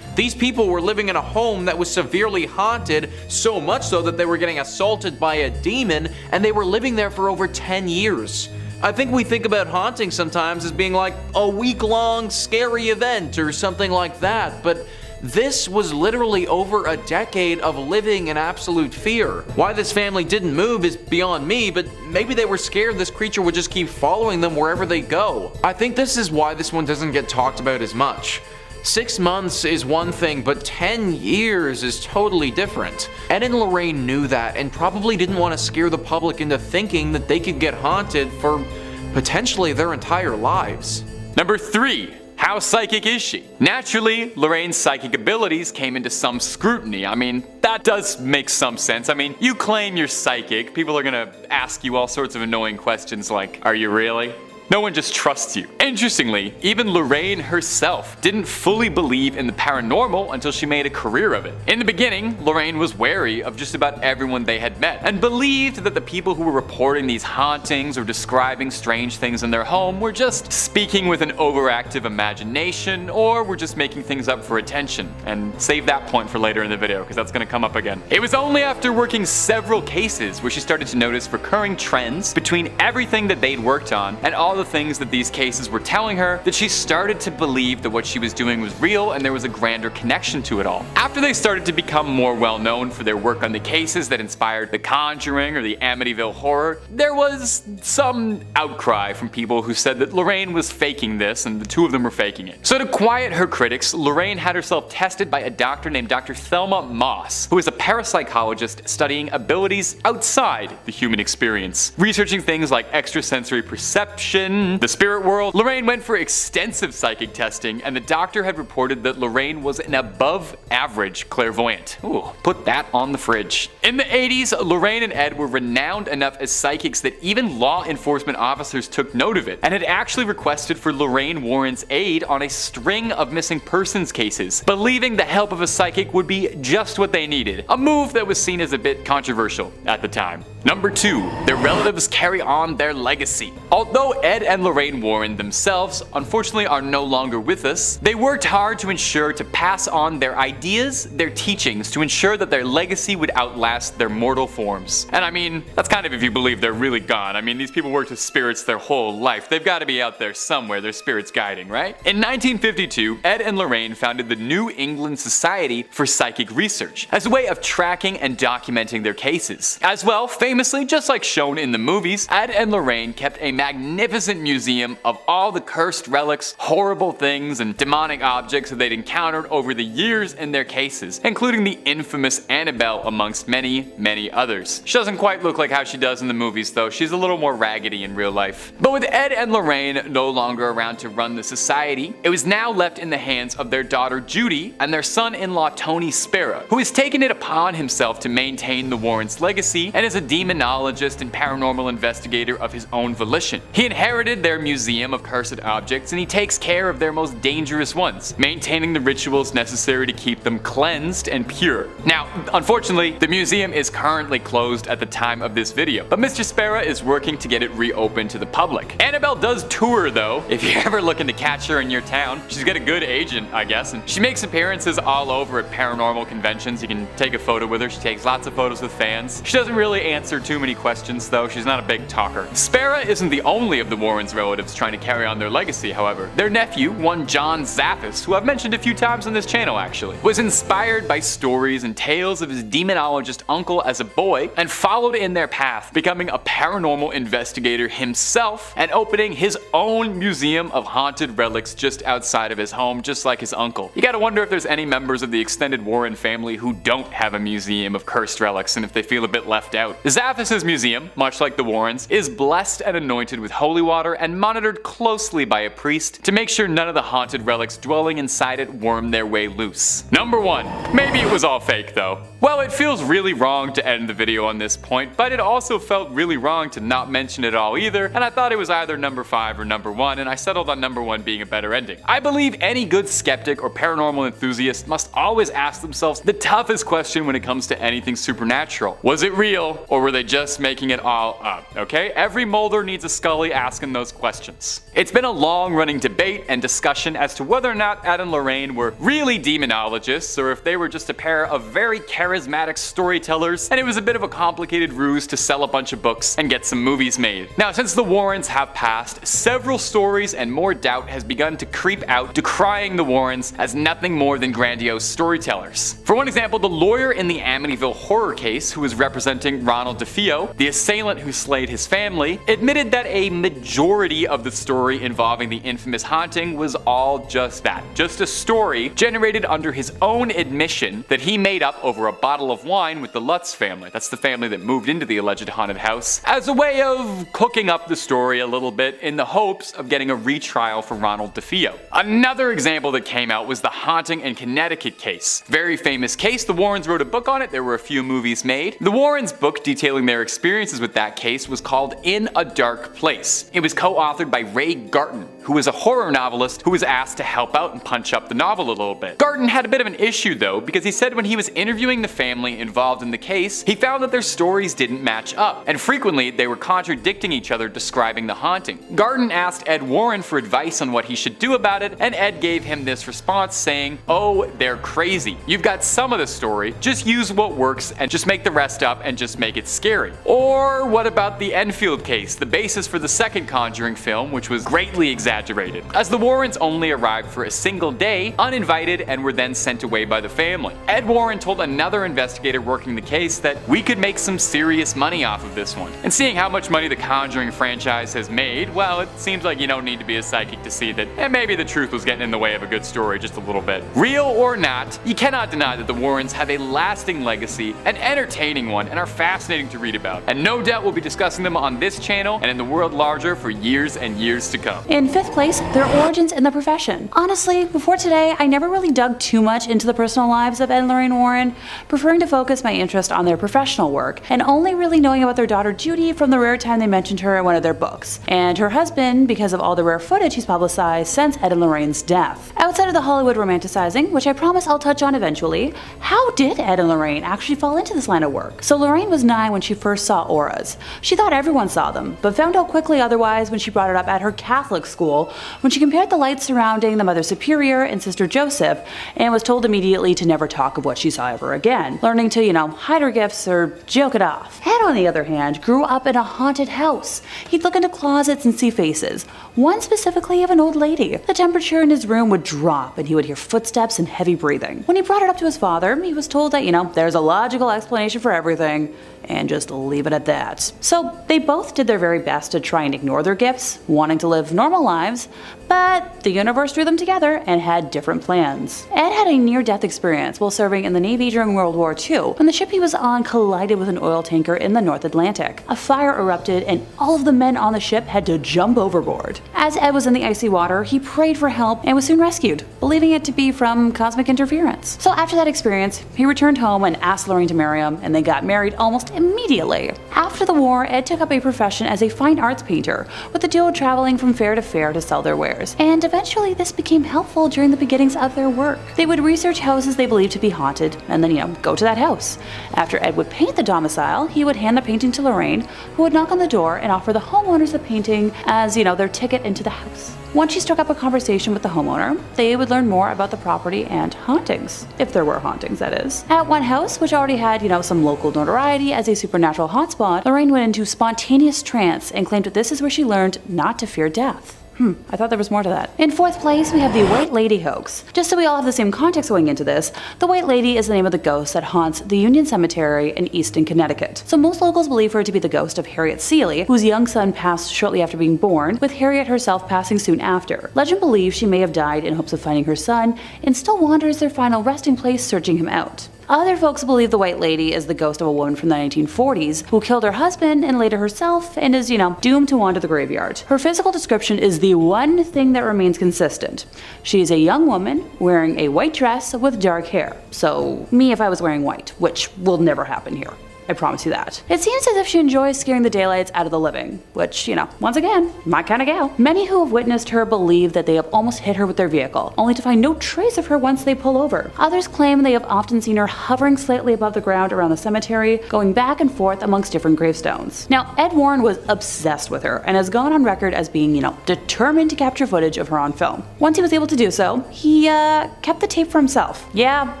These people were living in a home that was severely haunted, so much so that they were getting assaulted by a demon, and they were living there for over 10 years. I think we think about haunting sometimes as being like a week-long scary event or something like that, but this was literally over a decade of living in absolute fear. Why this family didn't move is beyond me, but maybe they were scared this creature would just keep following them wherever they go. I think this is why this one doesn't get talked about as much. 6 months is one thing, but 10 years is totally different. Ed and Lorraine knew that and probably didn't want to scare the public into thinking that they could get haunted for potentially their entire lives. Number 3. How psychic is she? Naturally, Lorraine's psychic abilities came into some scrutiny. I mean, that does make some sense. I mean, you claim you're psychic, people are gonna ask you all sorts of annoying questions like, are you really? No one just trusts you. Interestingly, even Lorraine herself didn't fully believe in the paranormal until she made a career of it. In the beginning, Lorraine was wary of just about everyone they had met, and believed that the people who were reporting these hauntings or describing strange things in their home were just speaking with an overactive imagination, or were just making things up for attention. And save that point for later in the video, because that's going to come up again. It was only after working several cases where she started to notice recurring trends between everything that they'd worked on and all the things that these cases were telling her that she started to believe that what she was doing was real and there was a grander connection to it all. After they started to become more well known for their work on the cases that inspired the Conjuring or the Amityville horror, there was some outcry from people who said that Lorraine was faking this and the two of them were faking it. So to quiet her critics, Lorraine had herself tested by a doctor named Dr. Thelma Moss, who is a parapsychologist studying abilities outside the human experience, researching things like extrasensory perception, the spirit world. Lorraine went for extensive psychic testing, and the doctor had reported that Lorraine was an above average clairvoyant. Ooh, put that on the fridge. In the 80s, Lorraine and Ed were renowned enough as psychics that even law enforcement officers took note of it, and had actually requested for Lorraine Warren's aid on a string of missing persons cases, believing the help of a psychic would be just what they needed, a move that was seen as a bit controversial at the time. Number 2. Their relatives carry on their legacy. Although Ed and Lorraine Warren themselves unfortunately are no longer with us, they worked hard to ensure to pass on their ideas, their teachings, to ensure that their legacy would outlast their mortal forms. And I mean, that's kind of if you believe they're really gone. I mean, these people worked with spirits their whole life. They've got to be out there somewhere, their spirits guiding, right? In 1952, Ed and Lorraine founded the New England Society for Psychic Research as a way of tracking and documenting their cases. As well, famously, just like shown in the movies, Ed and Lorraine kept a magnificent museum of all the cursed relics, horrible things, and demonic objects that they'd encountered over the years in their cases, including the infamous Annabelle amongst many, many others. She doesn't quite look like how she does in the movies though, she's a little more raggedy in real life. But with Ed and Lorraine no longer around to run the society, it was now left in the hands of their daughter Judy and their son-in-law Tony Spera, who has taken it upon himself to maintain the Warrens' legacy and is a demonologist and paranormal investigator of his own volition. He inherited their museum of cursed objects, and he takes care of their most dangerous ones, maintaining the rituals necessary to keep them cleansed and pure. Now, unfortunately, the museum is currently closed at the time of this video, but Mr. Spera is working to get it reopened to the public. Annabelle does tour though, if you're ever looking to catch her in your town. She's got a good agent, I guess, and she makes appearances all over at paranormal conventions. You can take a photo with her. She takes lots of photos with fans. She doesn't really answer too many questions though. She's not a big talker. Spera isn't the only of the Warrens' relatives trying to carry on their legacy, however. Their nephew, one John Zaffis, who I've mentioned a few times on this channel actually, was inspired by stories and tales of his demonologist uncle as a boy and followed in their path, becoming a paranormal investigator himself and opening his own museum of haunted relics just outside of his home, just like his uncle. You gotta wonder if there's any members of the extended Warren family who don't have a museum of cursed relics and if they feel a bit left out. Zaffis' museum, much like the Warrens, is blessed and anointed with holy water and monitored closely by a priest to make sure none of the haunted relics dwelling inside it worm their way loose. Number 1. Maybe it was all fake though. Well, it feels really wrong to end the video on this point, but it also felt really wrong to not mention it all either, and I thought it was either number 5 or number 1, and I settled on number 1 being a better ending. I believe any good skeptic or paranormal enthusiast must always ask themselves the toughest question when it comes to anything supernatural. Was it real, or were they just making it all up, okay? Every Mulder needs a Scully asking those questions. It's been a long-running debate and discussion as to whether or not Ed and Lorraine were really demonologists, or if they were just a pair of very charismatic storytellers, and it was a bit of a complicated ruse to sell a bunch of books and get some movies made. Now, since the Warrens have passed, several stories and more doubt has begun to creep out, decrying the Warrens as nothing more than grandiose storytellers. For one example, the lawyer in the Amityville horror case, who was representing Ronald DeFeo, the assailant who slayed his family, admitted that a majority of the story involving the infamous haunting was all just that, just a story generated under his own admission that he made up over a bottle of wine with the Lutz family, that's the family that moved into the alleged haunted house, as a way of cooking up the story a little bit in the hopes of getting a retrial for Ronald DeFeo. Another example that came out was the haunting in Connecticut case. Very famous case, the Warrens wrote a book on it, there were a few movies made. The Warrens' book detailing their experiences with that case was called In a Dark Place. It was co-authored by Ray Garton, who was a horror novelist who was asked to help out and punch up the novel a little bit. Garton had a bit of an issue though, because he said when he was interviewing the family involved in the case, he found that their stories didn't match up, and frequently they were contradicting each other describing the haunting. Garton asked Ed Warren for advice on what he should do about it, and Ed gave him this response saying, "Oh, they're crazy. You've got some of the story, just use what works and just make the rest up and just make it scary." Or what about the Enfield case, the basis for the second Conjuring film, which was greatly exaggerated, as the Warrens only arrived for a single day, uninvited, and were then sent away by the family. Ed Warren told another investigator working the case that we could make some serious money off of this one. And seeing how much money the Conjuring franchise has made, well, it seems like you don't need to be a psychic to see that maybe the truth was getting in the way of a good story just a little bit. Real or not, you cannot deny that the Warrens have a lasting legacy, an entertaining one, and are fascinating to read about. And no doubt we'll be discussing them on this channel and in the world larger for years and years to come. In 5th place, their origins in the profession. Honestly, before today, I never really dug too much into the personal lives of Ed and Lorraine Warren, preferring to focus my interest on their professional work, and only really knowing about their daughter Judy from the rare time they mentioned her in one of their books, and her husband because of all the rare footage he's publicized since Ed and Lorraine's death. Outside of the Hollywood romanticizing, which I promise I'll touch on eventually, how did Ed and Lorraine actually fall into this line of work? So Lorraine was 9 when she first saw auras. She thought everyone saw them, but found out quickly otherwise when she brought it up at her Catholic school, when she compared the lights surrounding the Mother Superior and Sister Joseph, and was told immediately to never talk of what she saw ever again, learning to, hide her gifts or joke it off. Ed, on the other hand, grew up in a haunted house. He'd look into closets and see faces, one specifically of an old lady. The temperature in his room would drop and he would hear footsteps and heavy breathing. When he brought it up to his father, he was told that, there's a logical explanation for everything, and just leave it at that. So they both did their very best to try and ignore their gifts, wanting to live normal lives, but the universe threw them together and had different plans. Ed had a near-death experience while serving in the Navy during World War II, when the ship he was on collided with an oil tanker in the North Atlantic. A fire erupted and all of the men on the ship had to jump overboard. As Ed was in the icy water, he prayed for help and was soon rescued, believing it to be from cosmic interference. So after that experience, he returned home and asked Lorraine to marry him, and they got married almost immediately. After the war, Ed took up a profession as a fine arts painter, with the duo traveling from fair to fair fair to sell their wares, and eventually this became helpful during the beginnings of their work. They would research houses they believed to be haunted, and then, go to that house. After Ed would paint the domicile, he would hand the painting to Lorraine, who would knock on the door and offer the homeowners the painting as, their ticket into the house. Once she struck up a conversation with the homeowner, they would learn more about the property and hauntings. If there were hauntings, that is. At one house, which already had, some local notoriety as a supernatural hotspot, Lorraine went into spontaneous trance and claimed that this is where she learned not to fear death. I thought there was more to that. In fourth place, we have the White Lady hoax. Just so we all have the same context going into this, the White Lady is the name of the ghost that haunts the Union Cemetery in Easton, Connecticut. So most locals believe her to be the ghost of Harriet Seeley, whose young son passed shortly after being born, with Harriet herself passing soon after. Legend believes she may have died in hopes of finding her son, and still wanders their final resting place searching him out. Other folks believe the White Lady is the ghost of a woman from the 1940s who killed her husband and later herself and is, doomed to wander the graveyard. Her physical description is the one thing that remains consistent. She is a young woman wearing a white dress with dark hair. So, me if I was wearing white, which will never happen here. I promise you that. It seems as if she enjoys scaring the daylights out of the living, which, once again, my kind of gal. Many who have witnessed her believe that they have almost hit her with their vehicle, only to find no trace of her once they pull over. Others claim they have often seen her hovering slightly above the ground around the cemetery, going back and forth amongst different gravestones. Now, Ed Warren was obsessed with her and has gone on record as being, determined to capture footage of her on film. Once he was able to do so, he kept the tape for himself. Yeah,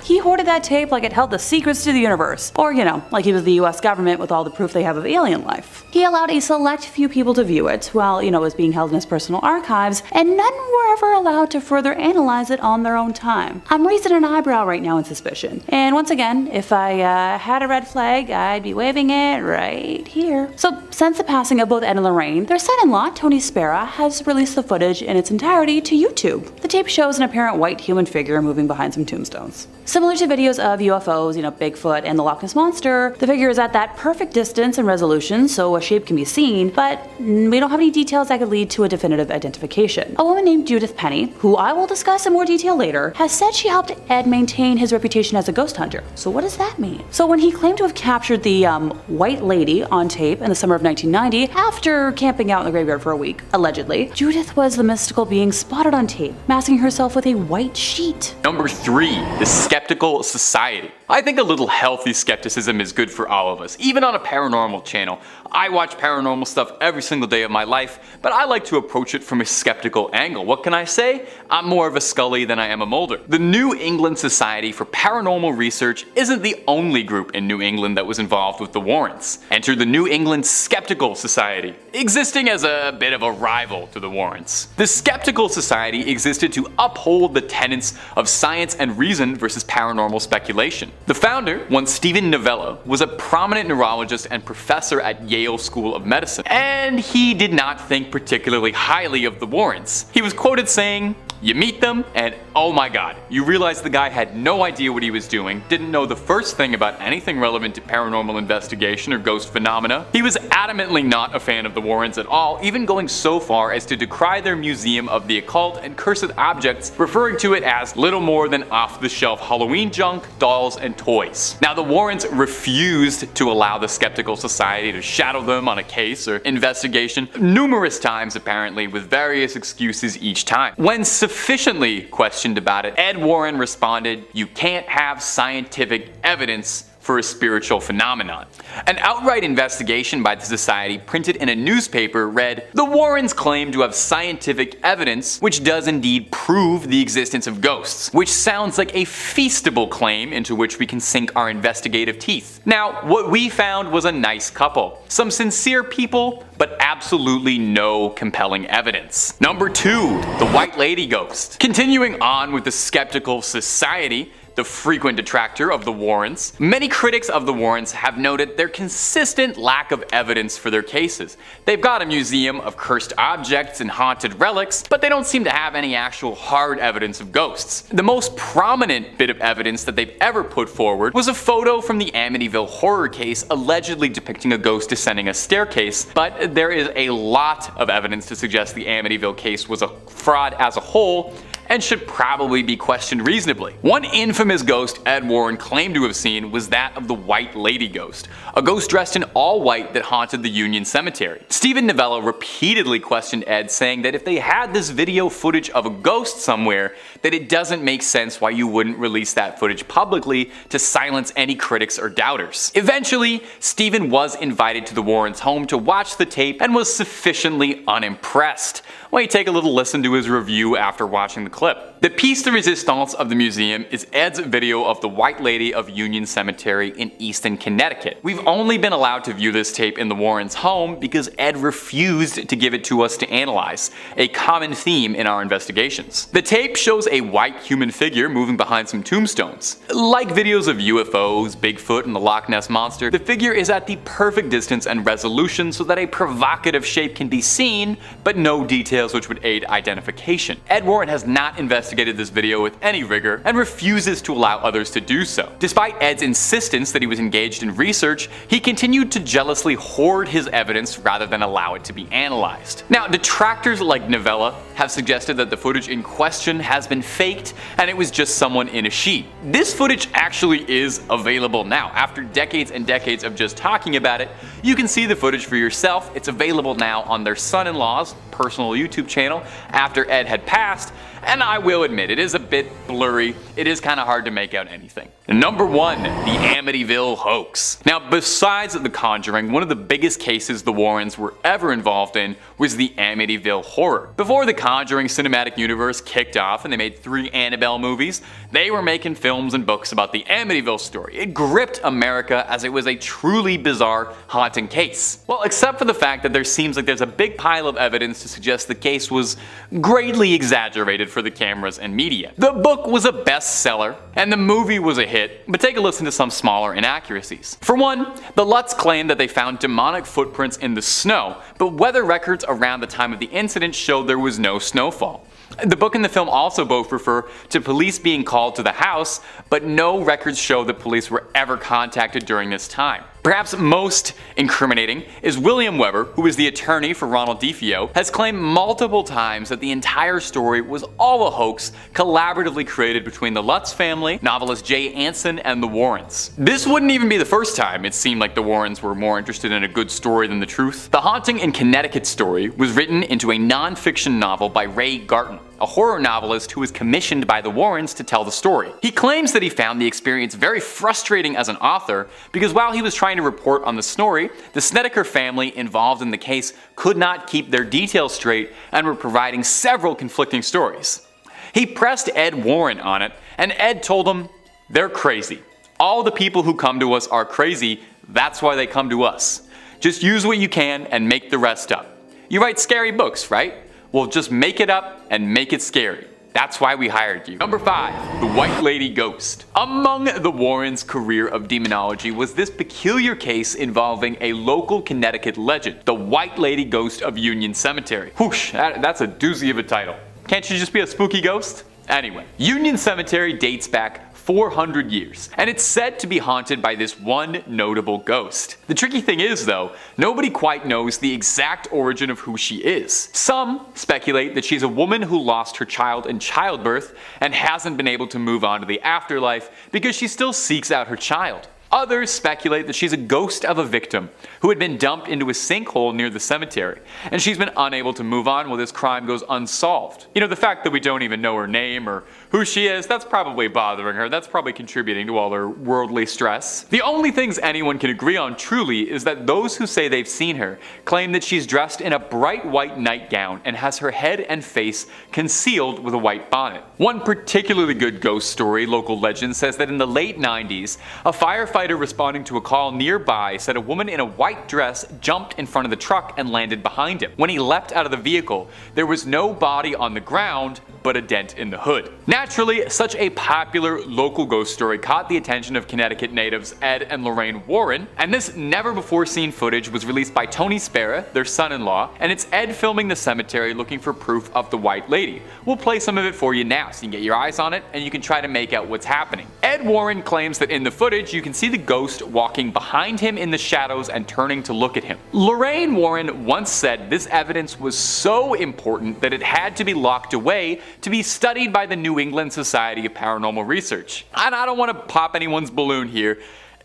he hoarded that tape like it held the secrets to the universe. Or, like he was the US government with all the proof they have of alien life. He allowed a select few people to view it while, it was being held in his personal archives, and none were ever allowed to further analyze it on their own time. I'm raising an eyebrow right now in suspicion. And once again, if I had a red flag, I'd be waving it right here. So, since the passing of both Ed and Lorraine, their son-in-law, Tony Spera, has released the footage in its entirety to YouTube. The tape shows an apparent white human figure moving behind some tombstones. Similar to videos of UFOs, Bigfoot and the Loch Ness Monster, the figure is at that perfect distance and resolution so a shape can be seen, but we don't have any details that could lead to a definitive identification. A woman named Judith Penny, who I will discuss in more detail later, has said she helped Ed maintain his reputation as a ghost hunter. So what does that mean? So when he claimed to have captured the White Lady on tape in the summer of 1990, after camping out in the graveyard for a week, allegedly, Judith was the mystical being spotted on tape, masking herself with a white sheet. Number 3, the Skeptical Society. I think a little healthy skepticism is good for all of us, even on a paranormal channel. I watch paranormal stuff every single day of my life, but I like to approach it from a skeptical angle. What can I say? I'm more of a Scully than I am a Mulder. The New England Society for Paranormal Research isn't the only group in New England that was involved with the Warrens. Enter the New England Skeptical Society, existing as a bit of a rival to the Warrens. The Skeptical Society existed to uphold the tenets of science and reason versus paranormal speculation. The founder, one Stephen Novella, was a prominent neurologist and professor at Yale School of Medicine, and he did not think particularly highly of the Warrens. He was quoted saying, "You meet them, and oh my god, you realize the guy had no idea what he was doing, didn't know the first thing about anything relevant to paranormal investigation or ghost phenomena." He was adamantly not a fan of the Warrens at all, even going so far as to decry their museum of the occult and cursed objects, referring to it as little more than off-the-shelf Halloween junk, dolls, and toys. Now, the Warrens refused to allow the Skeptical Society to shadow them on a case or investigation numerous times, apparently, with various excuses each time. When sufficiently questioned about it, Ed Warren responded, "You can't have scientific evidence for a spiritual phenomenon." An outright investigation by the society printed in a newspaper read, "The Warrens claim to have scientific evidence which does indeed prove the existence of ghosts," which sounds like a feasible claim into which we can sink our investigative teeth. Now, what we found was a nice couple. Some sincere people, but absolutely no compelling evidence. Number 2, the White Lady Ghost. Continuing on with the Skeptical Society, the frequent detractor of the Warrens, many critics of the Warrens have noted their consistent lack of evidence for their cases. They've got a museum of cursed objects and haunted relics, but they don't seem to have any actual hard evidence of ghosts. The most prominent bit of evidence that they've ever put forward was a photo from the Amityville horror case allegedly depicting a ghost descending a staircase, but there is a lot of evidence to suggest the Amityville case was a fraud as a whole, and should probably be questioned reasonably. One infamous ghost Ed Warren claimed to have seen was that of the White Lady ghost, a ghost dressed in all white that haunted the Union Cemetery. Stephen Novello repeatedly questioned Ed, saying that if they had this video footage of a ghost somewhere, that it doesn't make sense why you wouldn't release that footage publicly to silence any critics or doubters. Eventually, Stephen was invited to the Warrens' home to watch the tape and was sufficiently unimpressed. Why don't you take a little listen to his review after watching the clip. The piece de resistance of the museum is Ed's video of the White Lady of Union Cemetery in Easton, Connecticut. We've only been allowed to view this tape in the Warrens' home because Ed refused to give it to us to analyze, a common theme in our investigations. The tape shows a white human figure moving behind some tombstones. Like videos of UFOs, Bigfoot, and the Loch Ness Monster, the figure is at the perfect distance and resolution so that a provocative shape can be seen, but no details which would aid identification. Ed Warren has not investigated this video with any rigor and refuses to allow others to do so. Despite Ed's insistence that he was engaged in research, he continued to jealously hoard his evidence rather than allow it to be analyzed. Now, detractors like Novella have suggested that the footage in question has been faked and it was just someone in a sheet. This footage actually is available now. After decades and decades of just talking about it, you can see the footage for yourself. It's available now on their son-in-law's personal YouTube channel after Ed had passed, and I will admit it is a bit blurry. It is kind of hard to make out anything. Number 1, the Amityville hoax. Now, besides the Conjuring, one of the biggest cases the Warrens were ever involved in was the Amityville horror. Before the Conjuring cinematic universe kicked off and they made 3 Annabelle movies, they were making films and books about the Amityville story. It gripped America as it was a truly bizarre haunting case. Well, except for the fact that there seems like there's a big pile of evidence to suggest the case was greatly exaggerated for the cameras and media. The book was a bestseller and the movie was a hit, but take a listen to some smaller inaccuracies. For one, the Lutz claimed that they found demonic footprints in the snow, but weather records around the time of the incident showed there was no snowfall. The book and the film also both refer to police being called to the house, but no records show that police were ever contacted during this time. Perhaps most incriminating is William Weber, who is the attorney for Ronald DeFeo, has claimed multiple times that the entire story was all a hoax collaboratively created between the Lutz family, novelist Jay Anson, and the Warrens. This wouldn't even be the first time it seemed like the Warrens were more interested in a good story than the truth. The Haunting in Connecticut story was written into a non-fiction novel by Ray Garton, a horror novelist who was commissioned by the Warrens to tell the story. He claims that he found the experience very frustrating as an author because while he was trying to report on the story, the Snedeker family involved in the case could not keep their details straight and were providing several conflicting stories. He pressed Ed Warren on it, and Ed told him, "They're crazy. All the people who come to us are crazy, that's why they come to us. Just use what you can and make the rest up. You write scary books, right? Well, just make it up and make it scary. That's why we hired you." Number 5, the White Lady ghost. Among the Warrens' career of demonology was this peculiar case involving a local Connecticut legend, the White Lady ghost of Union Cemetery. Whoosh, that's a doozy of a title. Can't you just be a spooky ghost? Anyway, Union Cemetery dates back 400 years, and it's said to be haunted by this one notable ghost. The tricky thing is though, nobody quite knows the exact origin of who she is. Some speculate that she's a woman who lost her child in childbirth and hasn't been able to move on to the afterlife because she still seeks out her child. Others speculate that she's a ghost of a victim who had been dumped into a sinkhole near the cemetery, and she's been unable to move on while this crime goes unsolved. You know, the fact that we don't even know her name or who she is, that's probably bothering her. That's probably contributing to all her worldly stress. The only things anyone can agree on truly is that those who say they've seen her claim that she's dressed in a bright white nightgown and has her head and face concealed with a white bonnet. One particularly good ghost story, local legend, says that in the late 90s, a firefighter responding to a call nearby said a woman in a white dress jumped in front of the truck and landed behind him. When he leapt out of the vehicle, there was no body on the ground, but a dent in the hood. Naturally, such a popular local ghost story caught the attention of Connecticut natives Ed and Lorraine Warren, and this never-before-seen footage was released by Tony Spera, their son-in-law, and it's Ed filming the cemetery looking for proof of the White Lady. We'll play some of it for you now so you can get your eyes on it and you can try to make out what's happening. Ed Warren claims that in the footage you can see see the ghost walking behind him in the shadows and turning to look at him. Lorraine Warren once said this evidence was so important that it had to be locked away to be studied by the New England Society of Paranormal Research. And I don't want to pop anyone's balloon here.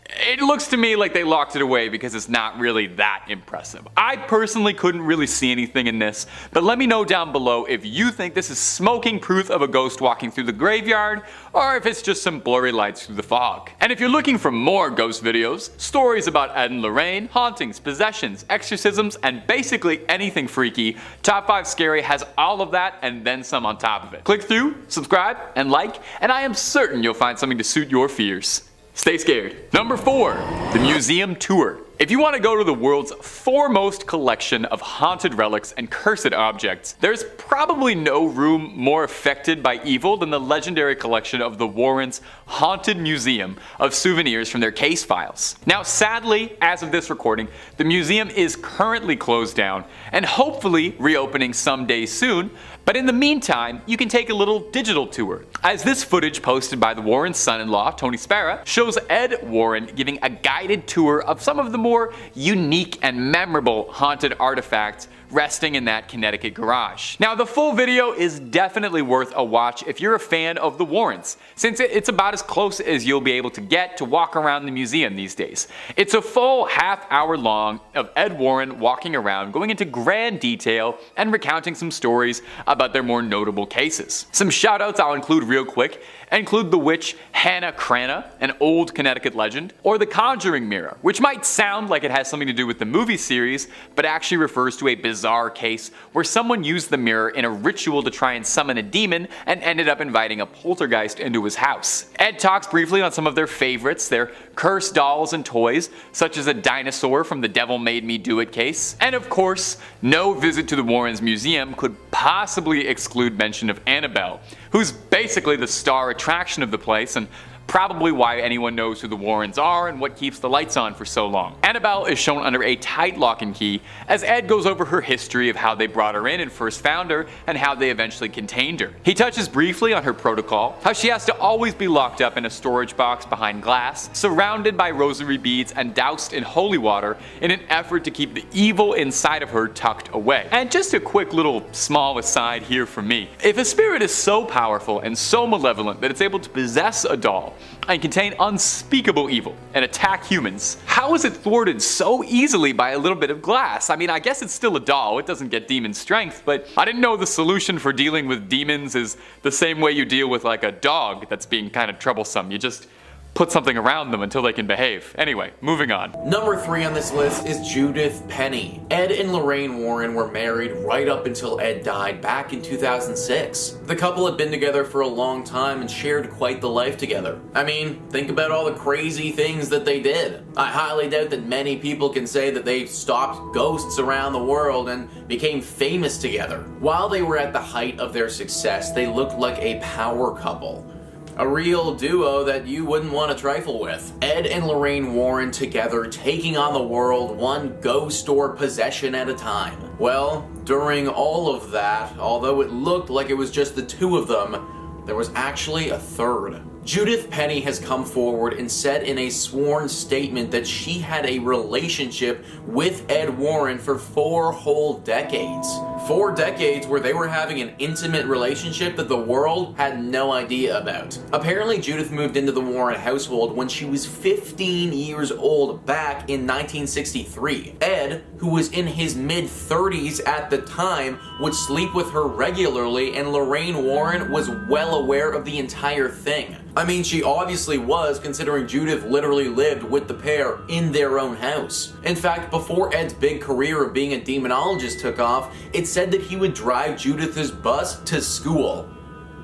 It looks to me like they locked it away because it's not really that impressive. I personally couldn't really see anything in this, but let me know down below if you think this is smoking proof of a ghost walking through the graveyard, or if it's just some blurry lights through the fog. And if you're looking for more ghost videos, stories about Ed and Lorraine, hauntings, possessions, exorcisms, and basically anything freaky, Top 5 Scary has all of that and then some on top of it. Click through, subscribe, and like, and I am certain you'll find something to suit your fears. Stay scared. Number 4, the museum tour. If you want to go to the world's foremost collection of haunted relics and cursed objects, there's probably no room more affected by evil than the legendary collection of the Warrens' Haunted Museum of souvenirs from their case files. Now, sadly, as of this recording, the museum is currently closed down and hopefully reopening someday soon, but in the meantime, you can take a little digital tour. As this footage posted by the Warrens' son-in-law, Tony Spera, shows Ed Warren giving a guided tour of some of the more unique and memorable haunted artifacts resting in that Connecticut garage. Now, the full video is definitely worth a watch if you're a fan of the Warrens, since it's about as close as you'll be able to get to walk around the museum these days. It's a full half-hour long of Ed Warren walking around, going into grand detail and recounting some stories about their more notable cases. Some shoutouts I'll include real quick include the witch Hannah Cranna, an old Connecticut legend, or the Conjuring mirror, which might sound like it has something to do with the movie series, but actually refers to a bizarre case where someone used the mirror in a ritual to try and summon a demon and ended up inviting a poltergeist into his house. Ed talks briefly on some of their favorites, their cursed dolls and toys, such as a dinosaur from the Devil Made Me Do It case, and of course, no visit to the Warrens Museum could possibly exclude mention of Annabelle, who's basically the star attraction of the place and probably why anyone knows who the Warrens are and what keeps the lights on for so long. Annabelle is shown under a tight lock and key as Ed goes over her history of how they brought her in and first found her and how they eventually contained her. He touches briefly on her protocol, how she has to always be locked up in a storage box behind glass, surrounded by rosary beads and doused in holy water in an effort to keep the evil inside of her tucked away. And just a quick little small aside here from me. If a spirit is so powerful and so malevolent that it's able to possess a doll and contain unspeakable evil and attack humans, how is it thwarted so easily by a little bit of glass? I mean, I guess it's still a doll, it doesn't get demon strength, but I didn't know the solution for dealing with demons is the same way you deal with like a dog that's being kind of troublesome. You just put something around them until they can behave. Anyway, moving on. Number 3 on this list is Judith Penny. Ed and Lorraine Warren were married right up until Ed died back in 2006. The couple had been together for a long time and shared quite the life together. I mean, think about all the crazy things that they did. I highly doubt that many people can say that they stopped ghosts around the world and became famous together. While they were at the height of their success, they looked like a power couple. A real duo that you wouldn't want to trifle with. Ed and Lorraine Warren together taking on the world one ghost or possession at a time. Well, during all of that, although it looked like it was just the two of them, there was actually a third. Judith Penny has come forward and said in a sworn statement that she had a relationship with Ed Warren for 4 whole decades. 4 decades where they were having an intimate relationship that the world had no idea about. Apparently, Judith moved into the Warren household when she was 15 years old back in 1963. Ed, who was in his mid-30s at the time, would sleep with her regularly, and Lorraine Warren was well aware of the entire thing. I mean, she obviously was, considering Judith literally lived with the pair in their own house. In fact, before Ed's big career of being a demonologist took off, it said that he would drive Judith's bus to school.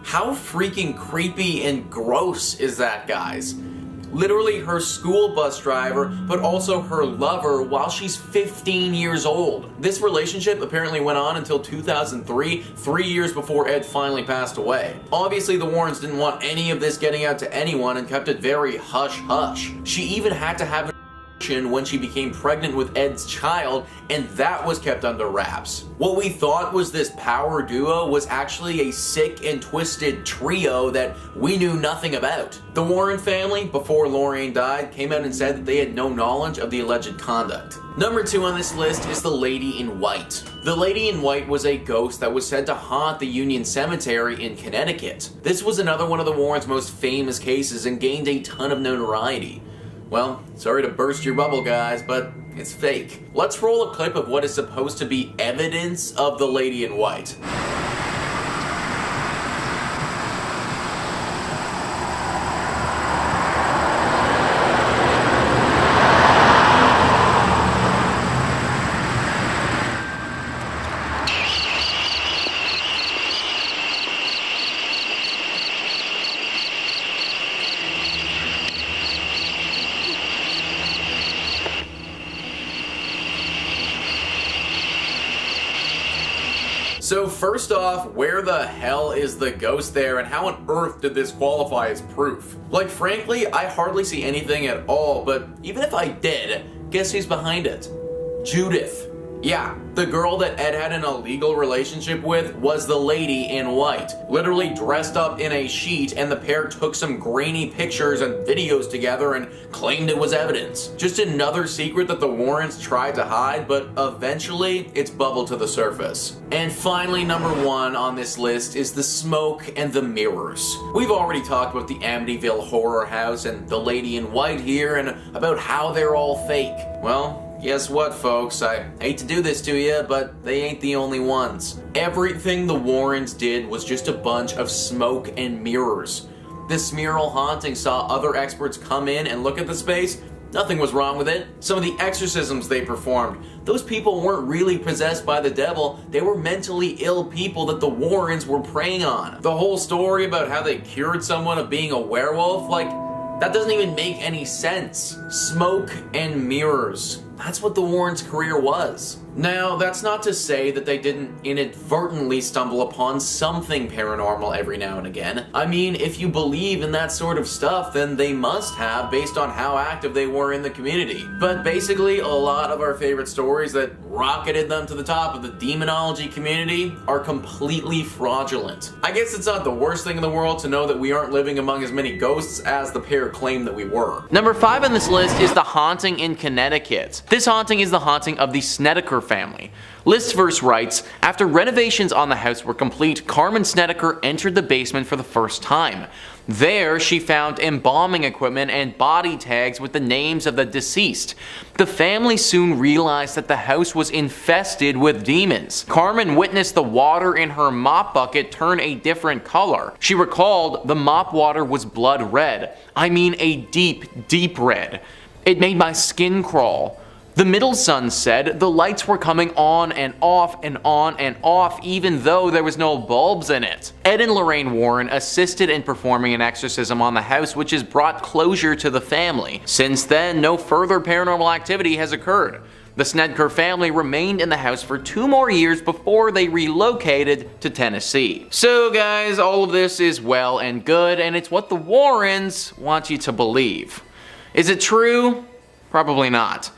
How freaking creepy and gross is that, guys? Literally her school bus driver, but also her lover while she's 15 years old. This relationship apparently went on until 2003, 3 years before Ed finally passed away. Obviously, the Warrens didn't want any of this getting out to anyone and kept it very hush-hush. She even had to have when she became pregnant with Ed's child, and that was kept under wraps. What we thought was this power duo was actually a sick and twisted trio that we knew nothing about. The Warren family, before Lorraine died, came out and said that they had no knowledge of the alleged conduct. Number 2 on this list is the Lady in White. The Lady in White was a ghost that was said to haunt the Union Cemetery in Connecticut. This was another one of the Warrens' most famous cases and gained a ton of notoriety. Well, sorry to burst your bubble, guys, but it's fake. Let's roll a clip of what is supposed to be evidence of the Lady in White. So first off, where the hell is the ghost there, and how on earth did this qualify as proof? Like, frankly, I hardly see anything at all, but even if I did, guess who's behind it? Judith. Yeah, the girl that Ed had an illegal relationship with was the Lady in White. Literally dressed up in a sheet, and the pair took some grainy pictures and videos together and claimed it was evidence. Just another secret that the Warrens tried to hide, but eventually it's bubbled to the surface. And finally, number 1 on this list is the smoke and the mirrors. We've already talked about the Amityville horror house and the Lady in White here, and about how they're all fake. Well, guess what, folks? I hate to do this to you, but they ain't the only ones. Everything the Warrens did was just a bunch of smoke and mirrors. This Smurl haunting saw other experts come in and look at the space. Nothing was wrong with it. Some of the exorcisms they performed, those people weren't really possessed by the devil, they were mentally ill people that the Warrens were preying on. The whole story about how they cured someone of being a werewolf, like, that doesn't even make any sense. Smoke and mirrors. That's what the Warrens' career was. Now, that's not to say that they didn't inadvertently stumble upon something paranormal every now and again. I mean, if you believe in that sort of stuff, then they must have, based on how active they were in the community. But basically, a lot of our favorite stories that rocketed them to the top of the demonology community are completely fraudulent. I guess it's not the worst thing in the world to know that we aren't living among as many ghosts as the pair claimed that we were. Number 5 on this list is the haunting in Connecticut. This haunting is the haunting of the Snedeker family. Listverse writes, after renovations on the house were complete, Carmen Snedeker entered the basement for the first time. There, she found embalming equipment and body tags with the names of the deceased. The family soon realized that the house was infested with demons. Carmen witnessed the water in her mop bucket turn a different color. She recalled the mop water was blood red. I mean a deep, deep red. It made my skin crawl. The middle son said the lights were coming on and off and on and off even though there was no bulbs in it. Ed and Lorraine Warren assisted in performing an exorcism on the house, which has brought closure to the family. Since then, no further paranormal activity has occurred. The Snedeker family remained in the house for 2 more years before they relocated to Tennessee. So guys, all of this is well and good, and it's what the Warrens want you to believe. Is it true? Probably not.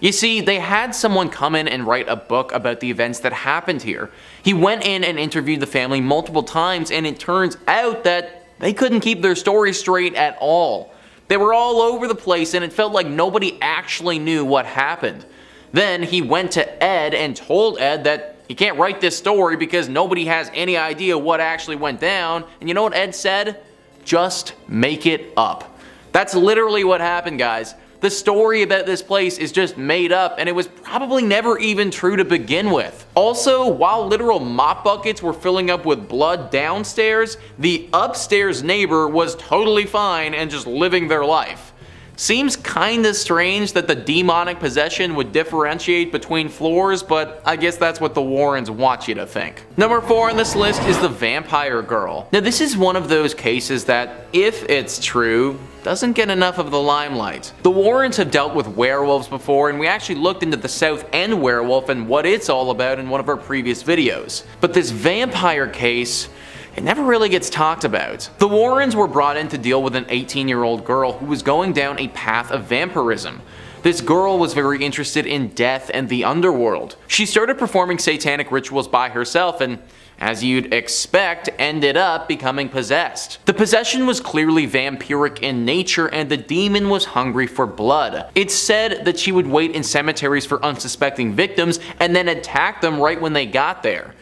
You see, they had someone come in and write a book about the events that happened here. He went in and interviewed the family multiple times, and it turns out that they couldn't keep their story straight at all. They were all over the place, and it felt like nobody actually knew what happened. Then he went to Ed and told Ed that he can't write this story because nobody has any idea what actually went down. And you know what Ed said? Just make it up. That's literally what happened, guys. The story about this place is just made up, and it was probably never even true to begin with. Also, while literal mop buckets were filling up with blood downstairs, the upstairs neighbor was totally fine and just living their life. Seems kinda strange that the demonic possession would differentiate between floors, but I guess that's what the Warrens want you to think. Number 4 on this list is the Vampire Girl. Now this is one of those cases that, if it's true, doesn't get enough of the limelight. The Warrens have dealt with werewolves before, and we actually looked into the South End werewolf and what it's all about in one of our previous videos. But this vampire case, it never really gets talked about. The Warrens were brought in to deal with an 18-year-old girl who was going down a path of vampirism. This girl was very interested in death and the underworld. She started performing satanic rituals by herself and, as you'd expect, ended up becoming possessed. The possession was clearly vampiric in nature and the demon was hungry for blood. It's said that she would wait in cemeteries for unsuspecting victims and then attack them right when they got there.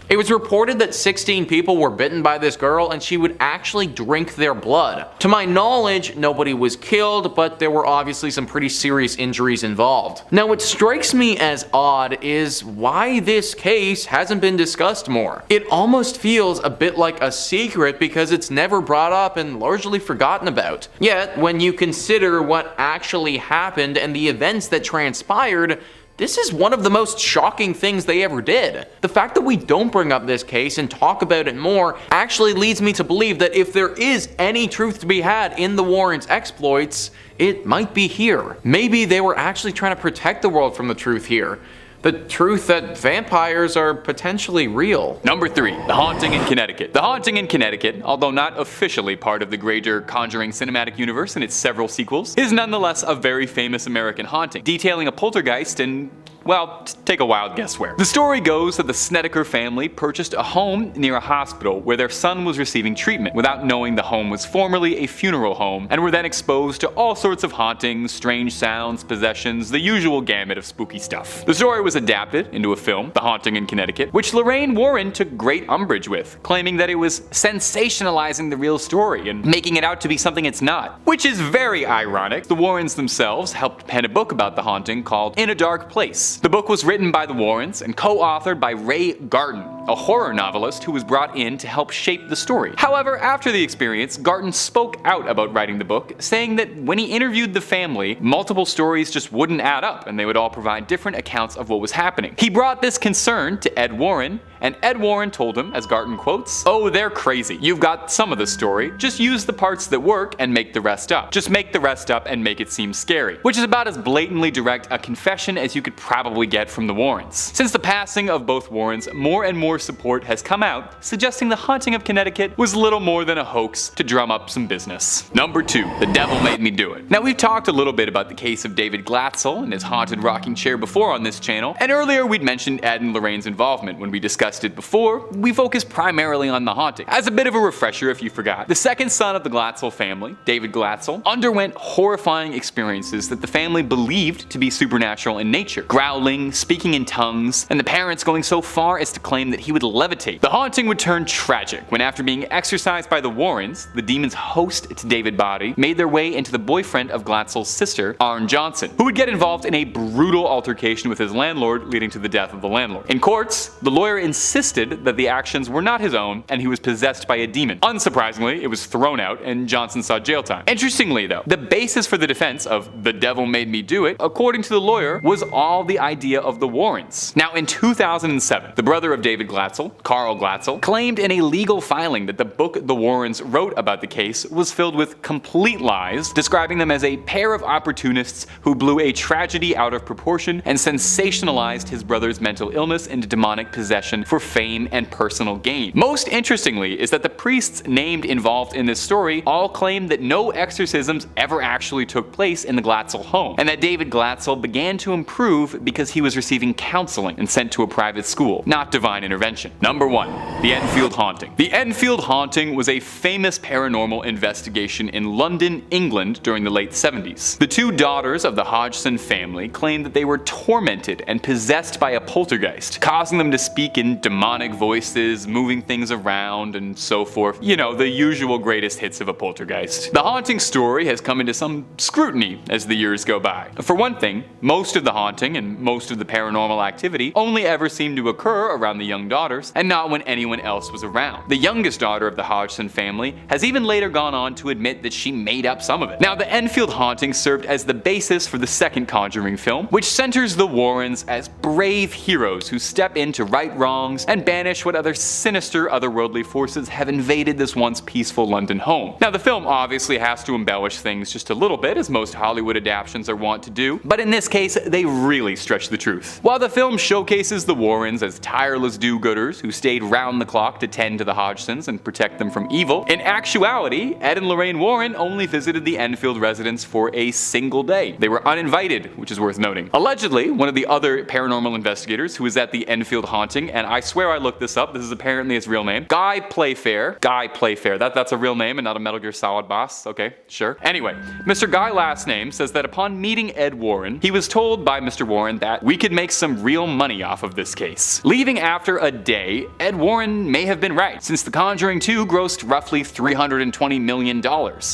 It was reported that 16 people were bitten by this girl and she would actually drink their blood. To my knowledge, nobody was killed, but there were obviously some pretty serious injuries involved. Now what strikes me as odd is why this case hasn't been discussed more. It almost feels a bit like a secret because it's never brought up and largely forgotten about. Yet, when you consider what actually happened and the events that transpired, this is one of the most shocking things they ever did. The fact that we don't bring up this case and talk about it more actually leads me to believe that if there is any truth to be had in the Warrens' exploits, it might be here. Maybe they were actually trying to protect the world from the truth here. The truth that vampires are potentially real. Number 3. The Haunting in Connecticut. The Haunting in Connecticut, although not officially part of the greater Conjuring cinematic universe and its several sequels, is nonetheless a very famous American haunting, detailing a poltergeist and, well, take a wild guess where. The story goes that the Snedeker family purchased a home near a hospital where their son was receiving treatment without knowing the home was formerly a funeral home, and were then exposed to all sorts of hauntings, strange sounds, possessions, the usual gamut of spooky stuff. The story was adapted into a film, The Haunting in Connecticut, which Lorraine Warren took great umbrage with, claiming that it was sensationalizing the real story and making it out to be something it's not. Which is very ironic. The Warrens themselves helped pen a book about the haunting called In a Dark Place. The book was written by the Warrens and co-authored by Ray Garton, a horror novelist who was brought in to help shape the story. However, after the experience, Garton spoke out about writing the book, saying that when he interviewed the family, multiple stories just wouldn't add up and they would all provide different accounts of what was happening. He brought this concern to Ed Warren, and Ed Warren told him, as Garton quotes, "Oh, they're crazy. You've got some of the story. Just use the parts that work and make the rest up. Just make the rest up and make it seem scary." Which is about as blatantly direct a confession as you could probably get from the Warrens. Since the passing of both Warrens, more and more support has come out, suggesting the Haunting of Connecticut was little more than a hoax to drum up some business. Number 2. The Devil Made Me Do It. Now, we've talked a little bit about the case of David Glatzel and his haunted rocking chair before on this channel, and earlier we'd mentioned Ed and Lorraine's involvement. When we discussed it before, we focused primarily on the haunting. As a bit of a refresher if you forgot, the second son of the Glatzel family, David Glatzel, underwent horrifying experiences that the family believed to be supernatural in nature. Growling, speaking in tongues, and the parents going so far as to claim that he would levitate. The haunting would turn tragic when, after being exorcised by the Warrens, the demon's host to David's body made their way into the boyfriend of Glatzel's sister, Arne Johnson, who would get involved in a brutal altercation with his landlord, leading to the death of the landlord. In courts, the lawyer insisted that the actions were not his own and he was possessed by a demon. Unsurprisingly, it was thrown out and Johnson saw jail time. Interestingly though, the basis for the defense of "the devil made me do it," according to the lawyer, was all the idea of the Warrens. Now in 2007, the brother of David Glatzel, Carl Glatzel, claimed in a legal filing that the book the Warrens wrote about the case was filled with complete lies, describing them as a pair of opportunists who blew a tragedy out of proportion and sensationalized his brother's mental illness and demonic possession for fame and personal gain. Most interestingly is that the priests named involved in this story all claim that no exorcisms ever actually took place in the Glatzel home, and that David Glatzel began to improve because he was receiving counseling and sent to a private school, not divine intervention. Number 1. The Enfield Haunting. The Enfield Haunting was a famous paranormal investigation in London, England during the late 70s. The two daughters of the Hodgson family claimed that they were tormented and possessed by a poltergeist, causing them to speak in demonic voices, moving things around, and so forth. You know, the usual greatest hits of a poltergeist. The haunting story has come into some scrutiny as the years go by. For one thing, most of the haunting and most of the paranormal activity only ever seemed to occur around the young daughters, and not when anyone else was around. The youngest daughter of the Hodgson family has even later gone on to admit that she made up some of it. Now, the Enfield haunting served as the basis for the second Conjuring film, which centers the Warrens as brave heroes who step in to right wrongs and banish what other sinister otherworldly forces have invaded this once peaceful London home. Now, the film obviously has to embellish things just a little bit, as most Hollywood adaptations are wont to do, but in this case, they really stretch the truth. While the film showcases the Warrens as tireless do do-gooders who stayed round the clock to tend to the Hodgsons and protect them from evil. In actuality, Ed and Lorraine Warren only visited the Enfield residence for a single day. They were uninvited, which is worth noting. Allegedly, one of the other paranormal investigators who was at the Enfield haunting, and I swear I looked this up, this is apparently his real name, Guy Playfair, that's a real name and not a Metal Gear Solid boss, okay, sure. Anyway, Mr. Guy last name says that upon meeting Ed Warren, he was told by Mr. Warren that we could make some real money off of this case. Leaving after a day, Ed Warren may have been right, since The Conjuring 2 grossed roughly $320 million,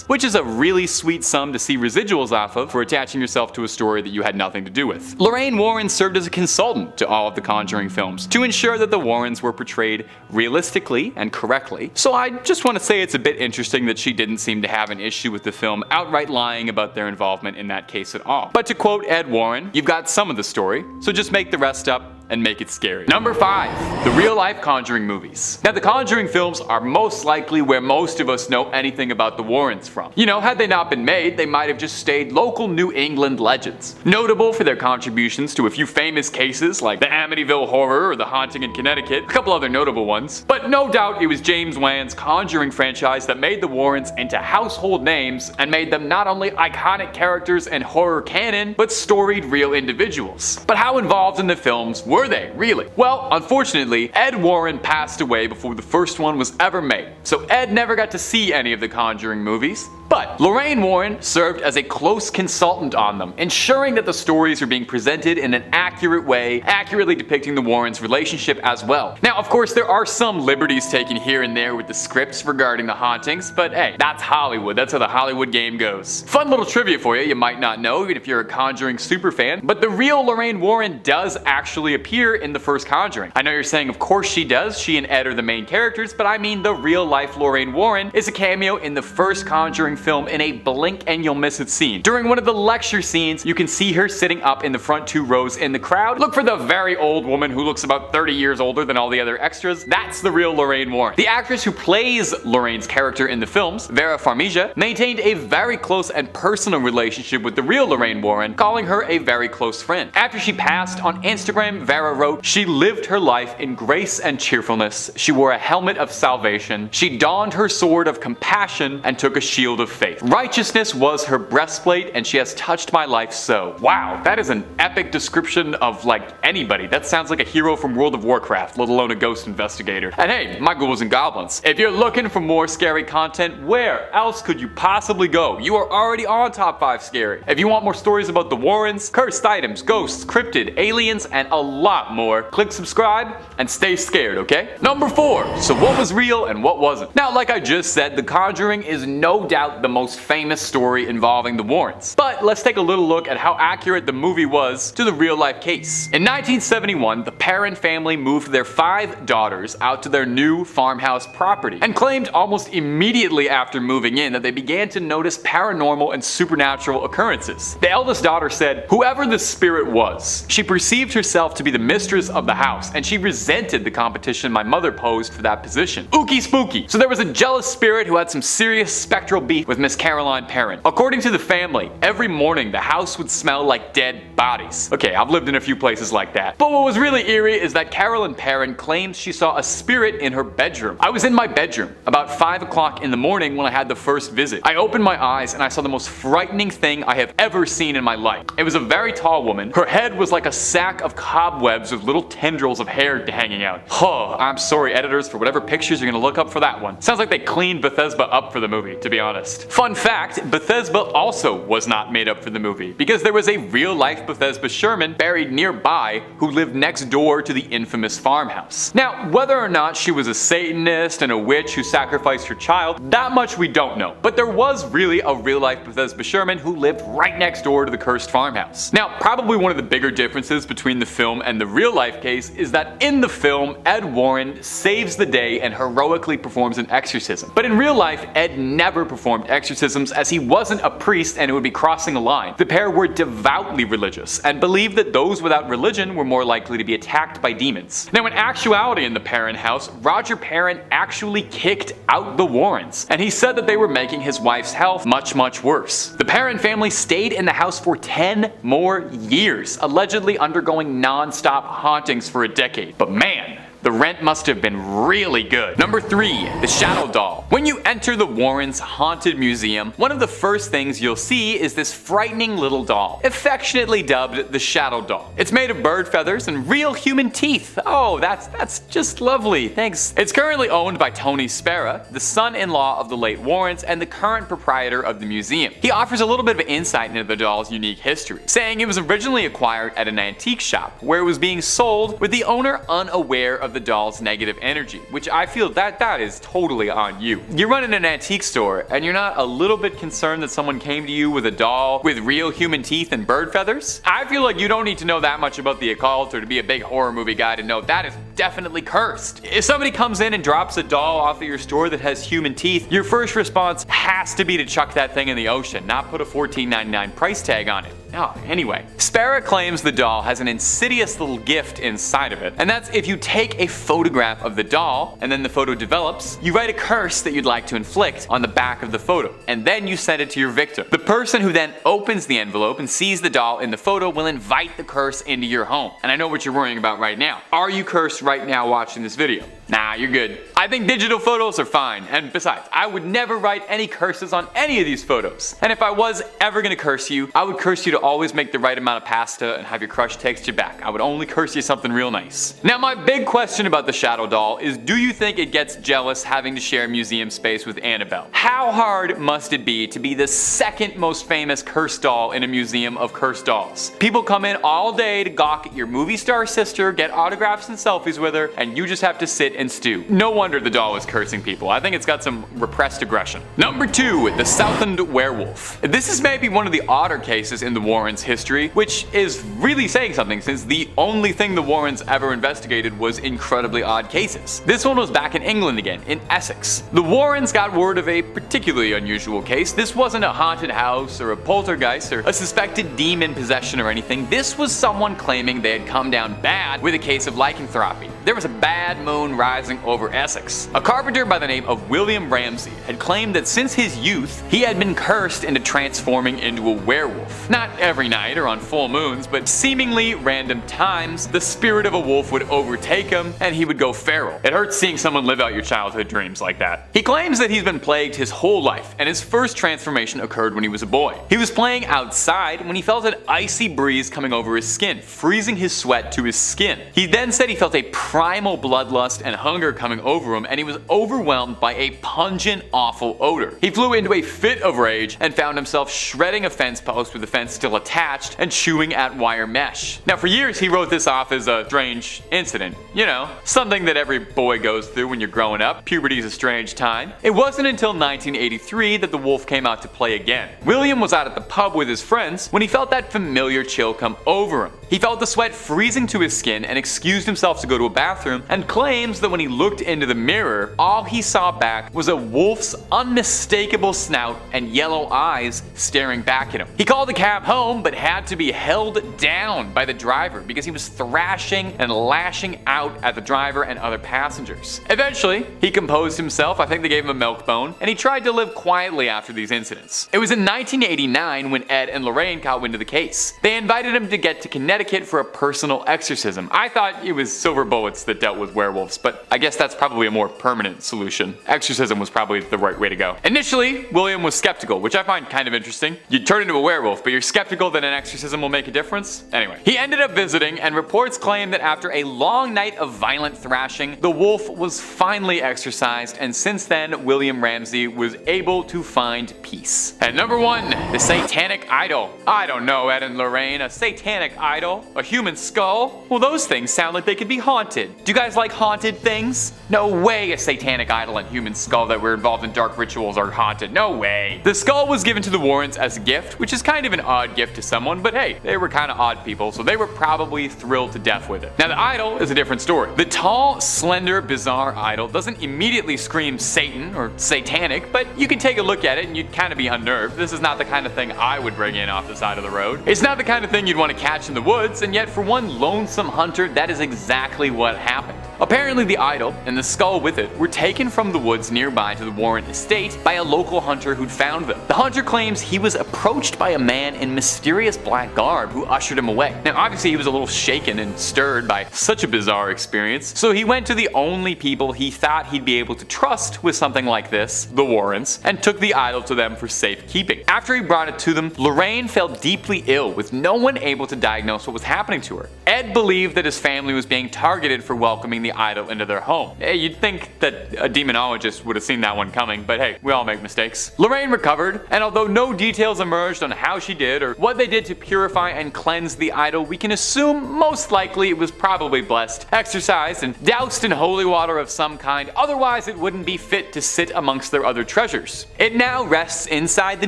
which is a really sweet sum to see residuals off of for attaching yourself to a story that you had nothing to do with. Lorraine Warren served as a consultant to all of the Conjuring films to ensure that the Warrens were portrayed realistically and correctly, so I just want to say it's a bit interesting that she didn't seem to have an issue with the film outright lying about their involvement in that case at all. But to quote Ed Warren, you've got some of the story, so just make the rest up and make it scary. Number 5. The real-life Conjuring movies. Now, the Conjuring films are most likely where most of us know anything about the Warrens from. You know, had they not been made, they might have just stayed local New England legends. Notable for their contributions to a few famous cases like the Amityville Horror or the Haunting in Connecticut, a couple other notable ones. But no doubt it was James Wan's Conjuring franchise that made the Warrens into household names and made them not only iconic characters in horror canon, but storied real individuals. But how involved in the films were they, really? Well, unfortunately, Ed Warren passed away before the first one was ever made, so Ed never got to see any of the Conjuring movies. But Lorraine Warren served as a close consultant on them, ensuring that the stories are being presented in an accurate way, accurately depicting the Warrens' relationship as well. Now, of course, there are some liberties taken here and there with the scripts regarding the hauntings, but hey, that's Hollywood. That's how the Hollywood game goes. Fun little trivia for you might not know, even if you're a Conjuring superfan, but the real Lorraine Warren does actually appear in the first Conjuring. I know you're saying, of course she does. She and Ed are the main characters, but I mean the real-life Lorraine Warren is a cameo in the first Conjuring film in a blink and you'll miss it scene. During one of the lecture scenes, you can see her sitting up in the front 2 rows in the crowd. Look for the very old woman who looks about 30 years older than all the other extras. That's the real Lorraine Warren. The actress who plays Lorraine's character in the films, Vera Farmiga, maintained a very close and personal relationship with the real Lorraine Warren, calling her a very close friend. After she passed, on Instagram, Vera wrote, "She lived her life in grace and cheerfulness. She wore a helmet of salvation. She donned her sword of compassion and took a shield of faith. Righteousness was her breastplate, and she has touched my life so." Wow, that is an epic description of like anybody. That sounds like a hero from World of Warcraft, let alone a ghost investigator. And hey, my ghouls and goblins. If you're looking for more scary content, where else could you possibly go? You are already on Top 5 Scary. If you want more stories about the Warrens, cursed items, ghosts, cryptid, aliens, and a lot more, click subscribe and stay scared, okay? Number 4. So what was real and what wasn't? Now, like I just said, The Conjuring is no doubt the most famous story involving the Warrens. But let's take a little look at how accurate the movie was to the real-life case. In 1971, the Perron family moved their 5 daughters out to their new farmhouse property and claimed almost immediately after moving in that they began to notice paranormal and supernatural occurrences. The eldest daughter said, "Whoever the spirit was, she perceived herself to be the mistress of the house, and she resented the competition my mother posed for that position. Ookie spooky." So there was a jealous spirit who had some serious spectral beef with Miss Caroline Perron. According to the family, every morning the house would smell like dead bodies. Okay, I've lived in a few places like that. But what was really eerie is that Caroline Perron claims she saw a spirit in her bedroom. "I was in my bedroom about 5 o'clock in the morning when I had the first visit. I opened my eyes and I saw the most frightening thing I have ever seen in my life. It was a very tall woman. Her head was like a sack of cobwebs with little tendrils of hair hanging out." Oh, I'm sorry editors for whatever pictures you're gonna look up for that one. Sounds like they cleaned Bethesda up for the movie, to be honest. Fun fact, Bethesda also was not made up for the movie, because there was a real-life Bethesda Sherman buried nearby who lived next door to the infamous farmhouse. Now, whether or not she was a Satanist and a witch who sacrificed her child, that much we don't know. But there was really a real-life Bethesda Sherman who lived right next door to the cursed farmhouse. Now, probably one of the bigger differences between the film and the real-life case is that in the film, Ed Warren saves the day and heroically performs an exorcism. But in real life, Ed never performed exorcisms, as he wasn't a priest and it would be crossing a line. The pair were devoutly religious and believed that those without religion were more likely to be attacked by demons. Now, in actuality in the Perron house, Roger Perron actually kicked out the Warrens, and he said that they were making his wife's health much, much worse. The Perron family stayed in the house for 10 more years, allegedly undergoing non-stop hauntings for a decade. But man, The rent must have been really good. Number 3. The Shadow Doll. When you enter the Warrens' haunted museum, one of the first things you'll see is this frightening little doll, affectionately dubbed the Shadow Doll. It's made of bird feathers and real human teeth. Oh, that's just lovely, thanks. It's currently owned by Tony Spera, the son-in-law of the late Warrens and the current proprietor of the museum. He offers a little bit of insight into the doll's unique history, saying it was originally acquired at an antique shop where it was being sold with the owner unaware of the doll's negative energy, which I feel that is totally on you. You're running an antique store and you're not a little bit concerned that someone came to you with a doll with real human teeth and bird feathers? I feel like you don't need to know that much about the occult or to be a big horror movie guy to know that is definitely cursed. If somebody comes in and drops a doll off at your store that has human teeth, your first response has to be to chuck that thing in the ocean, not put a $14.99 price tag on it. Oh, anyway, Spera claims the doll has an insidious little gift inside of it, and that's if you take a photograph of the doll and then the photo develops, you write a curse that you'd like to inflict on the back of the photo, and then you send it to your victim. The person who then opens the envelope and sees the doll in the photo will invite the curse into your home. And I know what you're worrying about right now. Are you cursed right now watching this video? Nah, you're good. I think digital photos are fine, and besides, I would never write any curses on any of these photos. And if I was ever gonna curse you, I would curse you to always make the right amount of pasta and have your crush text you back. I would only curse you something real nice. Now my big question about the Shadow Doll is, do you think it gets jealous having to share museum space with Annabelle? How hard must it be to be the second most famous cursed doll in a museum of cursed dolls? People come in all day to gawk at your movie star sister, get autographs and selfies with her, and you just have to sit and stew. No wonder the doll is cursing people. I think it's got some repressed aggression. Number 2, the Southend Werewolf. This is maybe one of the odder cases in the Warrens' history, which is really saying something since the only thing the Warrens ever investigated was incredibly odd cases. This one was back in England again, in Essex. The Warrens got word of a particularly unusual case. This wasn't a haunted house or a poltergeist or a suspected demon possession or anything. This was someone claiming they had come down bad with a case of lycanthropy. There was a bad moon rising over Essex. A carpenter by the name of William Ramsay had claimed that since his youth, he had been cursed into transforming into a werewolf. Not every night or on full moons, but seemingly random times, the spirit of a wolf would overtake him and he would go feral. It hurts seeing someone live out your childhood dreams like that. He claims that he's been plagued his whole life, and his first transformation occurred when he was a boy. He was playing outside when he felt an icy breeze coming over his skin, freezing his sweat to his skin. He then said he felt a primal bloodlust and hunger coming over him, and he was overwhelmed by a pungent, awful odor. He flew into a fit of rage and found himself shredding a fence post with the fence still attached and chewing at wire mesh. Now for years he wrote this off as a strange incident. You know, something that every boy goes through when you're growing up. Puberty's a strange time. It wasn't until 1983 that the wolf came out to play again. William was out at the pub with his friends when he felt that familiar chill come over him. He felt the sweat freezing to his skin and excused himself to go to a bathroom, and claims that when he looked into the mirror, all he saw back was a wolf's unmistakable snout and yellow eyes staring back at him. He called a cab home but had to be held down by the driver because he was thrashing and lashing out at the driver and other passengers. Eventually, he composed himself, I think they gave him a milk bone, and he tried to live quietly after these incidents. It was in 1989 when Ed and Lorraine got wind of the case. They invited him to get to Connecticut for a personal exorcism. I thought it was silver bullets that dealt with werewolves, but I guess that's probably a more permanent solution. Exorcism was probably the right way to go. Initially, William was skeptical, which I find kind of interesting. You turn into a werewolf, but you're skeptical that an exorcism will make a difference? Anyway, he ended up visiting, and reports claim that after a long night of violent thrashing, the wolf was finally exorcised, and since then, William Ramsay was able to find peace. And number 1, the Satanic Idol. I don't know, Ed and Lorraine, a satanic idol? A human skull? Well, those things sound like they could be haunted. Do you guys like haunted things? No way a satanic idol and human skull that were involved in dark rituals are haunted. No way. The skull was given to the Warrens as a gift, which is kind of an odd gift to someone, but hey, they were kind of odd people, so they were probably thrilled to death with it. Now the idol is a different story. The tall, slender, bizarre idol doesn't immediately scream Satan or satanic, but you can take a look at it and you'd kind of be unnerved. This is not the kind of thing I would bring in off the side of the road. It's not the kind of thing you'd want to catch in the woods, and yet for one lonesome hunter, that is exactly what happened. Apparently the idol, and the skull with it, were taken from the woods nearby to the Warren estate by a local hunter who'd found them. The hunter claims he was approached by a man in mysterious black garb who ushered him away. Now obviously he was a little shaken and stirred by such a bizarre experience, so he went to the only people he thought he'd be able to trust with something like this, the Warrens, and took the idol to them for safekeeping. After he brought it to them, Lorraine fell deeply ill with no one able to diagnose what was happening to her. Ed believed that his family was being targeted for welcoming the idol into their home. You'd think that a demonologist would have seen that one coming, but hey, we all make mistakes. Lorraine recovered, and although no details emerged on how she did or what they did to purify and cleanse the idol, we can assume most likely it was probably blessed, exorcised, and doused in holy water of some kind, otherwise it wouldn't be fit to sit amongst their other treasures. It now rests inside the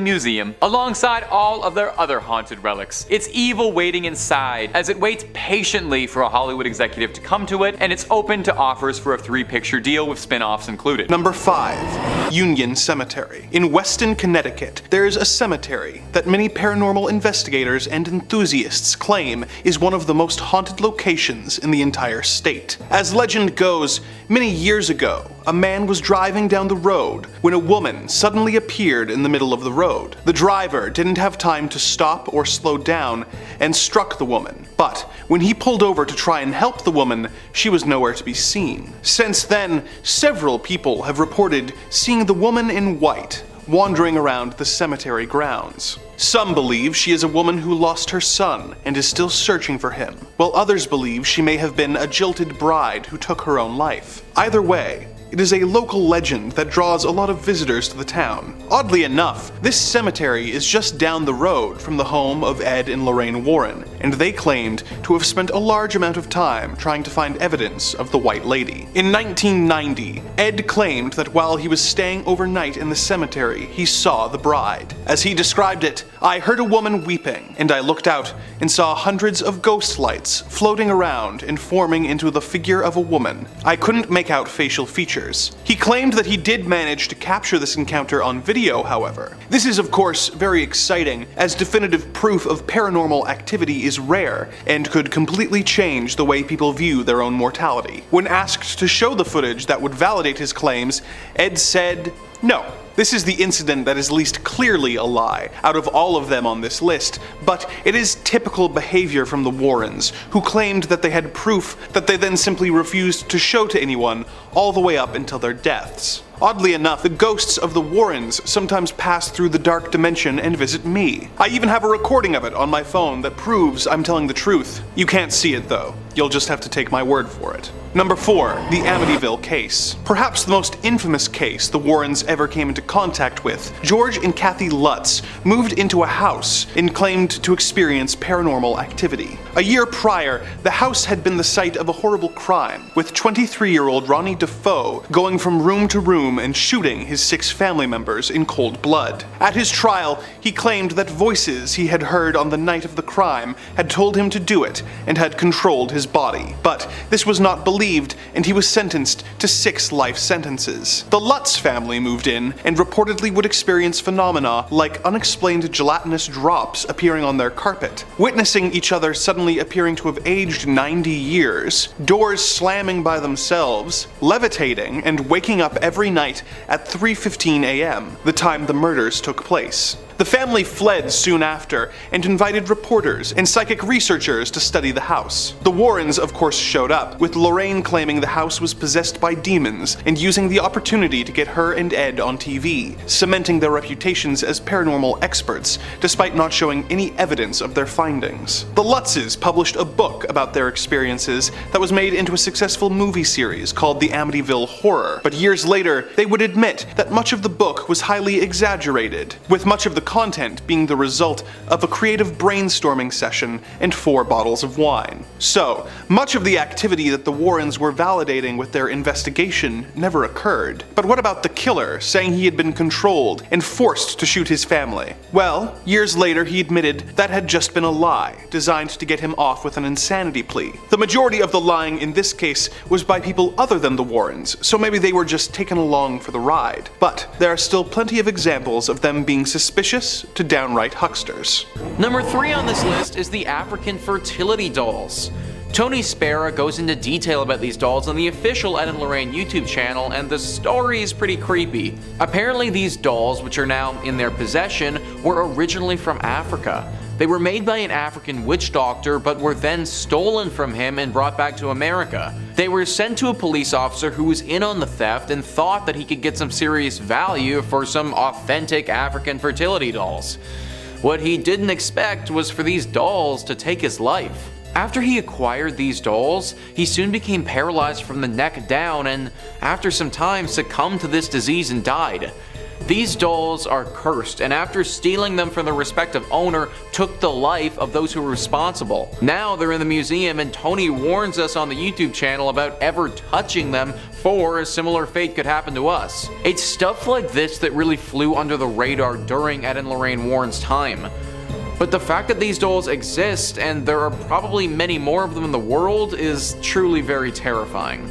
museum, alongside all of their other haunted relics. It's evil waiting inside, as it waits patiently for a Hollywood executive to come to it, and it's open to offers for a 3-picture deal with spin-offs included. Number 5. Union Cemetery. In Weston, Connecticut, there is a cemetery that many paranormal investigators and enthusiasts claim is one of the most haunted locations in the entire state. As legend goes, many years ago, a man was driving down the road when a woman suddenly appeared in the middle of the road. The driver didn't have time to stop or slow down and struck the woman, but when he pulled over to try and help the woman, she was nowhere to be seen. Since then, several people have reported seeing the woman in white wandering around the cemetery grounds. Some believe she is a woman who lost her son and is still searching for him, while others believe she may have been a jilted bride who took her own life. Either way, it is a local legend that draws a lot of visitors to the town. Oddly enough, this cemetery is just down the road from the home of Ed and Lorraine Warren, and they claimed to have spent a large amount of time trying to find evidence of the White Lady. In 1990, Ed claimed that while he was staying overnight in the cemetery, he saw the bride. As he described it, "I heard a woman weeping, and I looked out and saw hundreds of ghost lights floating around and forming into the figure of a woman. I couldn't make out facial features." He claimed that he did manage to capture this encounter on video, however. This is of course very exciting, as definitive proof of paranormal activity is rare and could completely change the way people view their own mortality. When asked to show the footage that would validate his claims, Ed said, "No. This is the incident that is least clearly a lie out of all of them on this list, but it is typical behavior from the Warrens, who claimed that they had proof that they then simply refused to show to anyone all the way up until their deaths." Oddly enough, the ghosts of the Warrens sometimes pass through the dark dimension and visit me. I even have a recording of it on my phone that proves I'm telling the truth. You can't see it though. You'll just have to take my word for it. Number 4. The Amityville case. Perhaps the most infamous case the Warrens ever came into contact with. George and Kathy Lutz moved into a house and claimed to experience paranormal activity. A year prior, the house had been the site of a horrible crime, with 23-year-old Ronnie Defoe going from room to room and shooting his 6 family members in cold blood. At his trial, he claimed that voices he had heard on the night of the crime had told him to do it and had controlled his body. But this was not believed, and he was sentenced to 6 life sentences. The Lutz family moved in and reportedly would experience phenomena like unexplained gelatinous drops appearing on their carpet, witnessing each other suddenly appearing to have aged 90 years, doors slamming by themselves, levitating, and waking up every night at 3:15 a.m., the time the murders took place. The family fled soon after and invited reporters and psychic researchers to study the house. The Warrens, of course, showed up, with Lorraine claiming the house was possessed by demons and using the opportunity to get her and Ed on TV, cementing their reputations as paranormal experts, despite not showing any evidence of their findings. The Lutzes published a book about their experiences that was made into a successful movie series called The Amityville Horror, but years later, they would admit that much of the book was highly exaggerated, with much of the content being the result of a creative brainstorming session and 4 bottles of wine. So, much of the activity that the Warrens were validating with their investigation never occurred. But what about the killer saying he had been controlled and forced to shoot his family? Well, years later he admitted that had just been a lie, designed to get him off with an insanity plea. The majority of the lying in this case was by people other than the Warrens, so maybe they were just taken along for the ride. But there are still plenty of examples of them being suspicious to downright hucksters. Number 3 on this list is the African fertility dolls. Tony Spera goes into detail about these dolls on the official Ed and Lorraine YouTube channel, and the story is pretty creepy. Apparently these dolls, which are now in their possession, were originally from Africa. They were made by an African witch doctor, but were then stolen from him and brought back to America. They were sent to a police officer who was in on the theft and thought that he could get some serious value for some authentic African fertility dolls. What he didn't expect was for these dolls to take his life. After he acquired these dolls, he soon became paralyzed from the neck down and, after some time, succumbed to this disease and died. These dolls are cursed, and after stealing them from their respective owner, took the life of those who were responsible. Now they're in the museum, and Tony warns us on the YouTube channel about ever touching them, for a similar fate could happen to us. It's stuff like this that really flew under the radar during Ed and Lorraine Warren's time. But the fact that these dolls exist, and there are probably many more of them in the world, is truly very terrifying.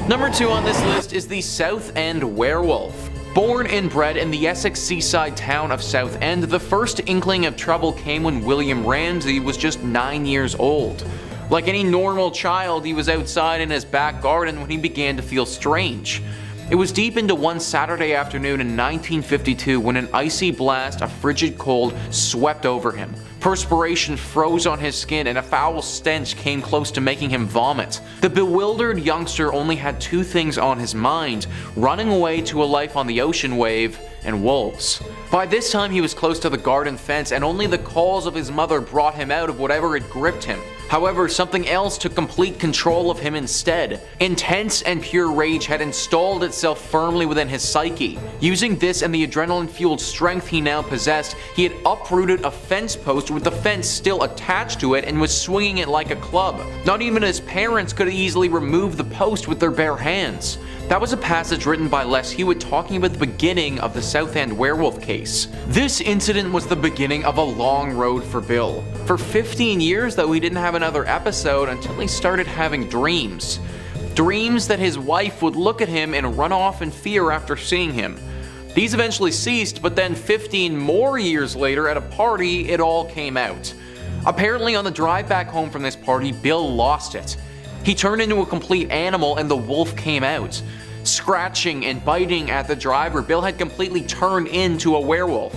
Number 2 on this list is the South End Werewolf. Born and bred in the Essex seaside town of South End, the first inkling of trouble came when William Ramsey was just 9 years old. Like any normal child, he was outside in his back garden when he began to feel strange. It was deep into one Saturday afternoon in 1952 when an icy blast of frigid cold swept over him. Perspiration froze on his skin and a foul stench came close to making him vomit. The bewildered youngster only had 2 things on his mind: running away to a life on the ocean wave and wolves. By this time he was close to the garden fence, and only the calls of his mother brought him out of whatever had gripped him. However, something else took complete control of him instead. Intense and pure rage had installed itself firmly within his psyche. Using this and the adrenaline-fueled strength he now possessed, he had uprooted a fence post with the fence still attached to it and was swinging it like a club. Not even his parents could easily remove the post with their bare hands. That was a passage written by Les Hewitt talking about the beginning of the South End werewolf case. This incident was the beginning of a long road for Bill. For 15 years, though, he didn't have another episode until he started having dreams. Dreams that his wife would look at him and run off in fear after seeing him. These eventually ceased, but then 15 more years later at a party, it all came out. Apparently on the drive back home from this party, Bill lost it. He turned into a complete animal and the wolf came out. Scratching and biting at the driver, Bill had completely turned into a werewolf.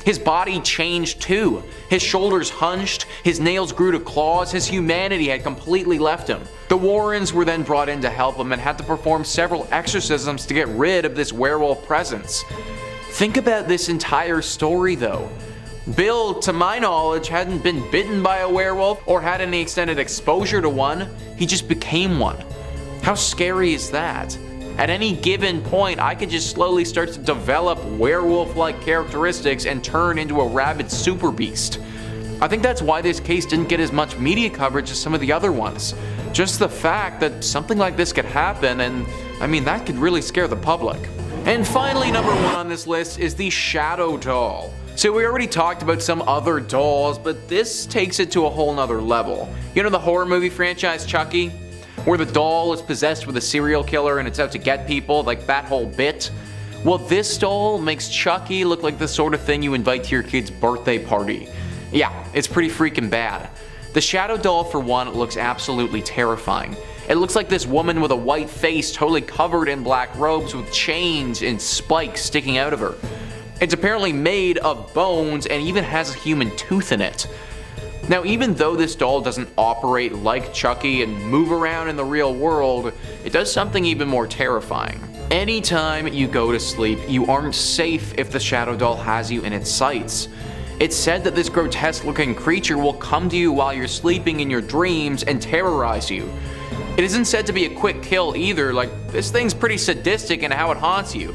His body changed too. His shoulders hunched, his nails grew to claws, his humanity had completely left him. The Warrens were then brought in to help him and had to perform several exorcisms to get rid of this werewolf presence. Think about this entire story though. Bill, to my knowledge, hadn't been bitten by a werewolf or had any extended exposure to one. He just became one. How scary is that? At any given point, I could just slowly start to develop werewolf-like characteristics and turn into a rabid super beast. I think that's why this case didn't get as much media coverage as some of the other ones. Just the fact that something like this could happen, and I mean, that could really scare the public. And finally, number 1 on this list is the Shadow Doll. So we already talked about some other dolls, but this takes it to a whole nother level. You know the horror movie franchise Chucky? Where the doll is possessed with a serial killer and it's out to get people, like that whole bit? Well, this doll makes Chucky look like the sort of thing you invite to your kid's birthday party. Yeah, it's pretty freaking bad. The Shadow Doll, for one, looks absolutely terrifying. It looks like this woman with a white face totally covered in black robes with chains and spikes sticking out of her. It's apparently made of bones and even has a human tooth in it. Now, even though this doll doesn't operate like Chucky and move around in the real world, it does something even more terrifying. Anytime you go to sleep, you aren't safe if the Shadow Doll has you in its sights. It's said that this grotesque-looking creature will come to you while you're sleeping in your dreams and terrorize you. It isn't said to be a quick kill either, like this thing's pretty sadistic in how it haunts you.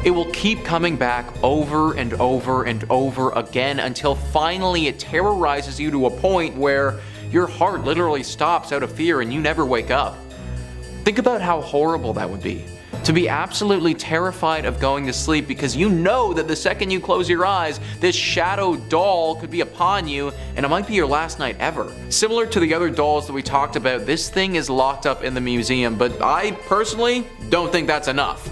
It will keep coming back over and over and over again until finally it terrorizes you to a point where your heart literally stops out of fear and you never wake up. Think about how horrible that would be. To be absolutely terrified of going to sleep because you know that the second you close your eyes, this shadow doll could be upon you and it might be your last night ever. Similar to the other dolls that we talked about, this thing is locked up in the museum, but I personally don't think that's enough.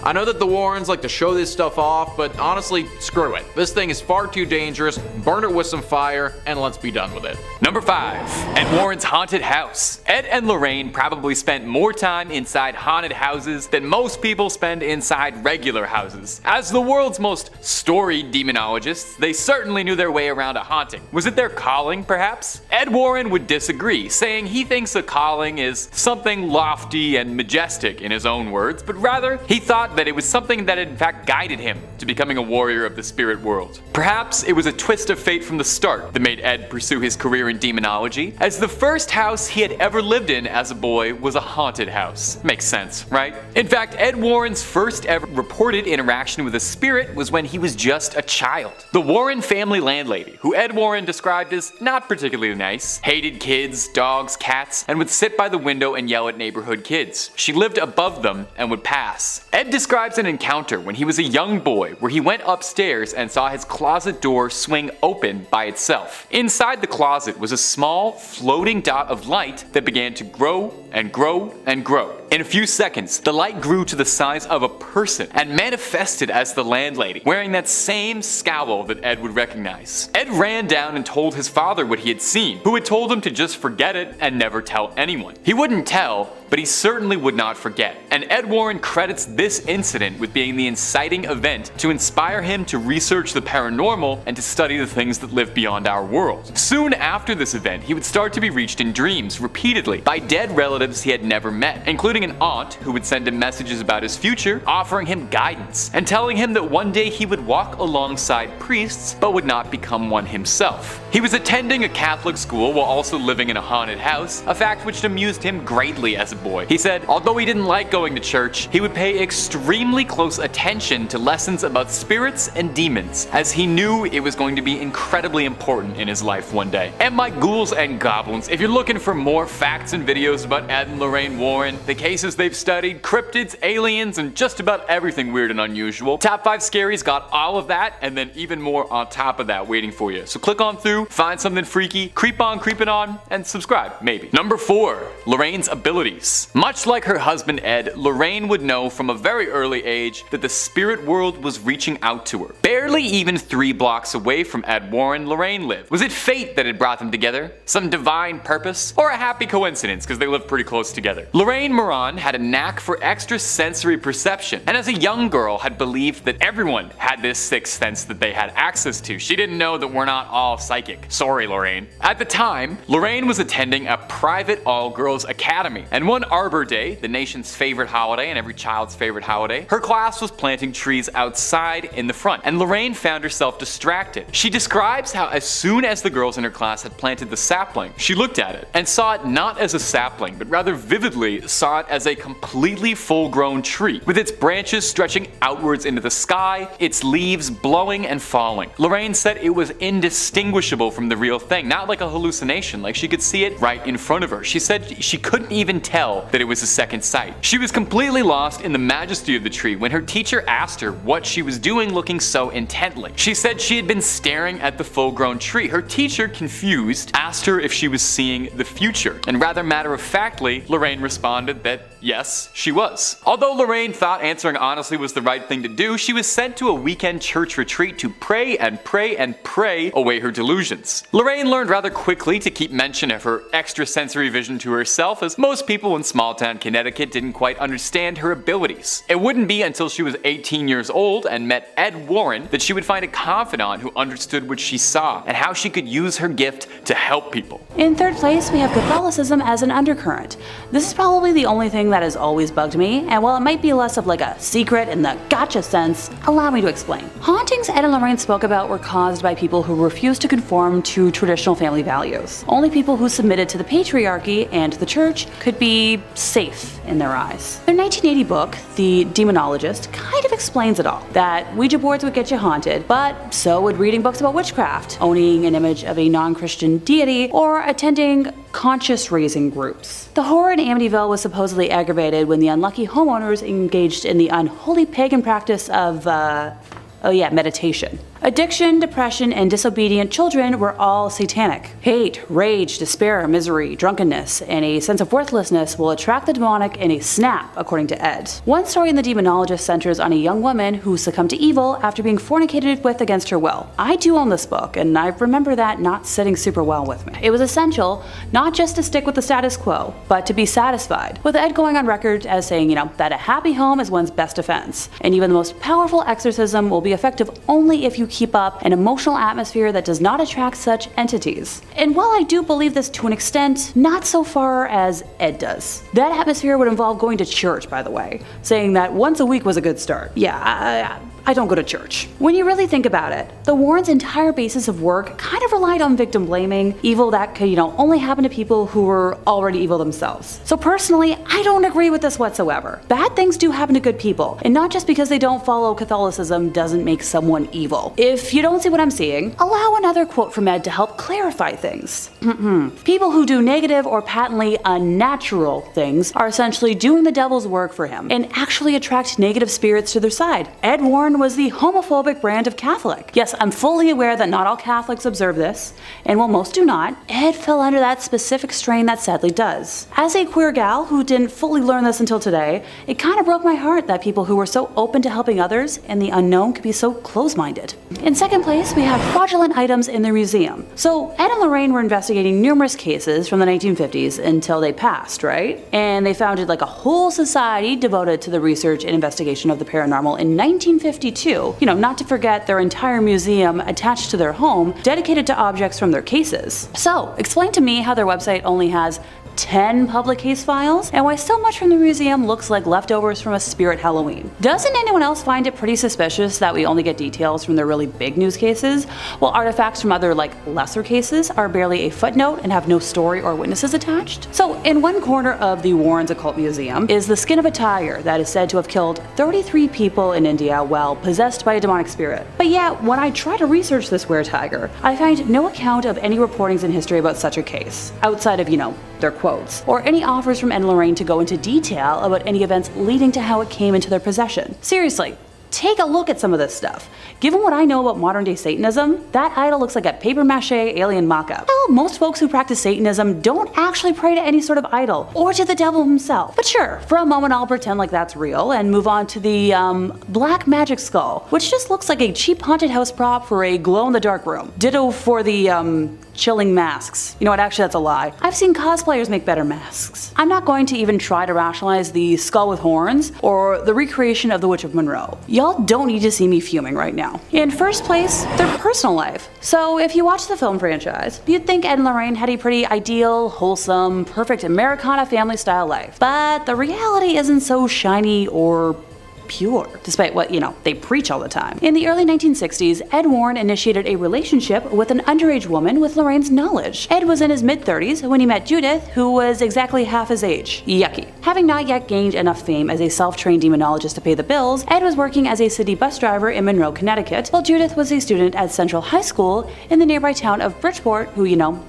I know that the Warrens like to show this stuff off, but honestly, screw it. This thing is far too dangerous. Burn it with some fire, and let's be done with it. Number 5. Ed Warren's haunted house. Ed and Lorraine probably spent more time inside haunted houses than most people spend inside regular houses. As the world's most storied demonologists, they certainly knew their way around a haunting. Was it their calling, perhaps? Ed Warren would disagree, saying he thinks a calling is something lofty and majestic in his own words, but rather he thought that it was something that in fact guided him to becoming a warrior of the spirit world. Perhaps it was a twist of fate from the start that made Ed pursue his career in demonology, as the first house he had ever lived in as a boy was a haunted house. Makes sense, right? In fact, Ed Warren's first ever reported interaction with a spirit was when he was just a child. The Warren family landlady, who Ed Warren described as not particularly nice, hated kids, dogs, cats, and would sit by the window and yell at neighborhood kids. She lived above them and would pass. Ed describes an encounter when he was a young boy where he went upstairs and saw his closet door swing open by itself. Inside the closet was a small, floating dot of light that began to grow and grow and grow. In a few seconds, the light grew to the size of a person and manifested as the landlady, wearing that same scowl that Ed would recognize. Ed ran down and told his father what he had seen, who had told him to just forget it and never tell anyone. He wouldn't tell, but he certainly would not forget. And Ed Warren credits this incident with being the inciting event to inspire him to research the paranormal and to study the things that live beyond our world. Soon after this event, he would start to be reached in dreams repeatedly by dead relatives he had never met, including an aunt who would send him messages about his future, offering him guidance, and telling him that one day he would walk alongside priests but would not become one himself. He was attending a Catholic school while also living in a haunted house, a fact which amused him greatly as a boy. He said, although he didn't like going to church, he would pay extremely close attention to lessons about spirits and demons, as he knew it was going to be incredibly important in his life one day. And my ghouls and goblins, if you're looking for more facts and videos about Ed and Lorraine Warren, the cases they've studied, cryptids, aliens, and just about everything weird and unusual, Top 5 Scaries got all of that, and then even more on top of that waiting for you. So click on through, find something freaky, creep on creeping on, and subscribe, maybe. Number 4. Lorraine's abilities. Much like her husband Ed, Lorraine would know from a very early age that the spirit world was reaching out to her. Barely even 3 blocks away from Ed Warren, Lorraine lived. Was it fate that had brought them together? Some divine purpose? Or a happy coincidence because they lived pretty close together? Lorraine Moran had a knack for extrasensory perception, and as a young girl had believed that everyone had this sixth sense that they had access to. She didn't know that we're not all psychic. Sorry, Lorraine. At the time, Lorraine was attending a private all-girls academy, and one Arbor Day, the nation's favorite holiday and every child's favorite holiday, her class was planting trees outside in the front, and Lorraine found herself distracted. She describes how as soon as the girls in her class had planted the sapling, she looked at it and saw it not as a sapling, but rather vividly saw it as a completely full-grown tree, with its branches stretching outwards into the sky, its leaves blowing and falling. Lorraine said it was indistinguishable from the real thing, not like a hallucination, like she could see it right in front of her. She said she couldn't even tell that it was a second sight. She was completely lost in the majesty of the tree when her teacher asked her what she was doing looking so intently. She said she had been staring at the full-grown tree. Her teacher, confused, asked her if she was seeing the future, and rather matter-of-factly, Lorraine responded that yes, she was. Although Lorraine thought answering honestly was the right thing to do, she was sent to a weekend church retreat to pray and pray and pray away her delusions. Lorraine learned rather quickly to keep mention of her extrasensory vision to herself, as most people in small-town Connecticut didn't quite understand her abilities. It wouldn't be until she was 18 years old and met Ed Warren that she would find a confidant who understood what she saw and how she could use her gift to help people. In third place, we have Catholicism as an undercurrent. This is probably the only thing that has always bugged me, and while it might be less of like a secret in the gotcha sense, allow me to explain. Hauntings Ed and Lorraine spoke about were caused by people who refused to conform to traditional family values. Only people who submitted to the patriarchy and the church could be safe in their eyes. Their 1980 book, The Demonologist, kind of explains it all. That Ouija boards would get you haunted, but so would reading books about witchcraft, owning an image of a non-Christian deity, or attending conscious-raising groups. The horror in Amityville was supposedly aggravated when the unlucky homeowners engaged in the unholy pagan practice of meditation. Addiction, depression, and disobedient children were all satanic. Hate, rage, despair, misery, drunkenness, and a sense of worthlessness will attract the demonic in a snap, according to Ed. One story in The Demonologist centers on a young woman who succumbed to evil after being fornicated with against her will. I do own this book, and I remember that not sitting super well with me. It was essential not just to stick with the status quo, but to be satisfied, with Ed going on record as saying, that a happy home is one's best defense, and even the most powerful exorcism will be effective only if you keep up an emotional atmosphere that does not attract such entities. And while I do believe this to an extent, not so far as Ed does. That atmosphere would involve going to church, by the way, saying that once a week was a good start. Yeah, I don't go to church. When you really think about it, the Warrens' entire basis of work kind of relied on victim blaming, evil that could, only happen to people who were already evil themselves. So personally, I don't agree with this whatsoever. Bad things do happen to good people, and not just because they don't follow Catholicism doesn't make someone evil. If you don't see what I'm seeing, allow another quote from Ed to help clarify things. People who do negative or patently unnatural things are essentially doing the devil's work for him and actually attract negative spirits to their side. Ed Warren was the homophobic brand of Catholic. Yes, I'm fully aware that not all Catholics observe this, and while most do not, Ed fell under that specific strain that sadly does. As a queer gal who didn't fully learn this until today, it kind of broke my heart that people who were so open to helping others and the unknown could be so close-minded. In second place, we have fraudulent items in their museum. So Ed and Lorraine were investigating numerous cases from the 1950s until they passed, right? And they founded like a whole society devoted to the research and investigation of the paranormal in 1952. Not to forget their entire museum attached to their home dedicated to objects from their cases. So, explain to me how their website only has 10 public case files, and why so much from the museum looks like leftovers from a spirit Halloween. Doesn't anyone else find it pretty suspicious that we only get details from their really big news cases, while artifacts from other lesser cases are barely a footnote and have no story or witnesses attached? So in one corner of the Warrens Occult Museum is the skin of a tiger that is said to have killed 33 people in India while possessed by a demonic spirit. But yet, when I try to research this were-tiger, I find no account of any reportings in history about such a case, outside of, their quotes, or any offers from Ed and Lorraine to go into detail about any events leading to how it came into their possession. Seriously, take a look at some of this stuff. Given what I know about modern day Satanism, that idol looks like a papier-mâché alien mock-up. Well, most folks who practice Satanism don't actually pray to any sort of idol, or to the devil himself. But sure, for a moment I'll pretend like that's real and move on to the, black magic skull, which just looks like a cheap haunted house prop for a glow-in-the-dark room. Ditto for the, chilling masks. You know what, actually that's a lie. I've seen cosplayers make better masks. I'm not going to even try to rationalize the skull with horns or the recreation of the Witch of Monroe. Y'all don't need to see me fuming right now. In first place, their personal life. So if you watch the film franchise, you'd think Ed and Lorraine had a pretty ideal, wholesome, perfect Americana family style life. But the reality isn't so shiny or pure, despite what, they preach all the time. In the early 1960s, Ed Warren initiated a relationship with an underage woman with Lorraine's knowledge. Ed was in his mid-30s when he met Judith, who was exactly half his age. Yucky. Having not yet gained enough fame as a self-trained demonologist to pay the bills, Ed was working as a city bus driver in Monroe, Connecticut, while Judith was a student at Central High School in the nearby town of Bridgeport, who,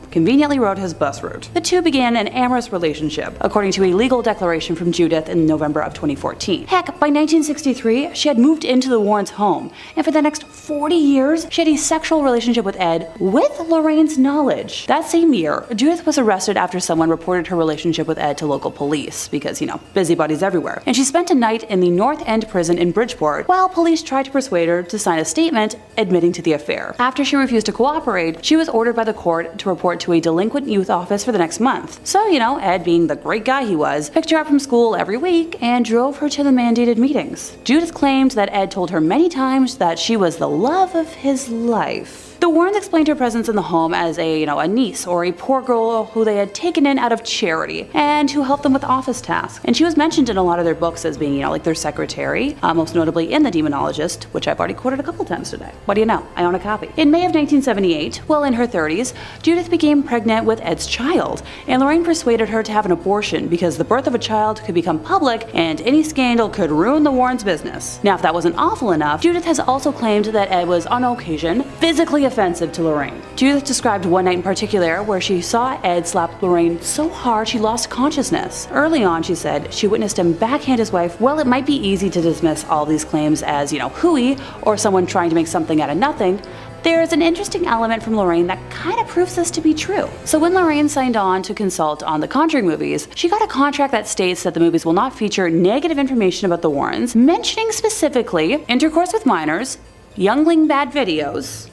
conveniently rode his bus route. The two began an amorous relationship, according to a legal declaration from Judith in November of 2014. Heck, by 1963, she had moved into the Warrens' home, and for the next 40 years, she had a sexual relationship with Ed with Lorraine's knowledge. That same year, Judith was arrested after someone reported her relationship with Ed to local police, because, busybodies everywhere. And she spent a night in the North End prison in Bridgeport, while police tried to persuade her to sign a statement admitting to the affair. After she refused to cooperate, she was ordered by the court to report to a delinquent youth office for the next month. So, Ed, being the great guy he was, picked her up from school every week and drove her to the mandated meetings. Judith claimed that Ed told her many times that she was the love of his life. The Warrens explained her presence in the home as a niece or a poor girl who they had taken in out of charity and who helped them with office tasks. And she was mentioned in a lot of their books as being, their secretary, most notably in The Demonologist, which I've already quoted a couple times today. What do you know? I own a copy. In May of 1978, while in her 30s, Judith became pregnant with Ed's child, and Lorraine persuaded her to have an abortion because the birth of a child could become public and any scandal could ruin the Warrens' business. Now, if that wasn't awful enough, Judith has also claimed that Ed was on occasion physically offensive to Lorraine. Judith described one night in particular where she saw Ed slap Lorraine so hard she lost consciousness. Early on, she said, she witnessed him backhand his wife. Well, it might be easy to dismiss all these claims as, hooey, or someone trying to make something out of nothing. There's an interesting element from Lorraine that kind of proves this to be true. So when Lorraine signed on to consult on the Conjuring movies, she got a contract that states that the movies will not feature negative information about the Warrens, mentioning specifically intercourse with minors, youngling bad videos,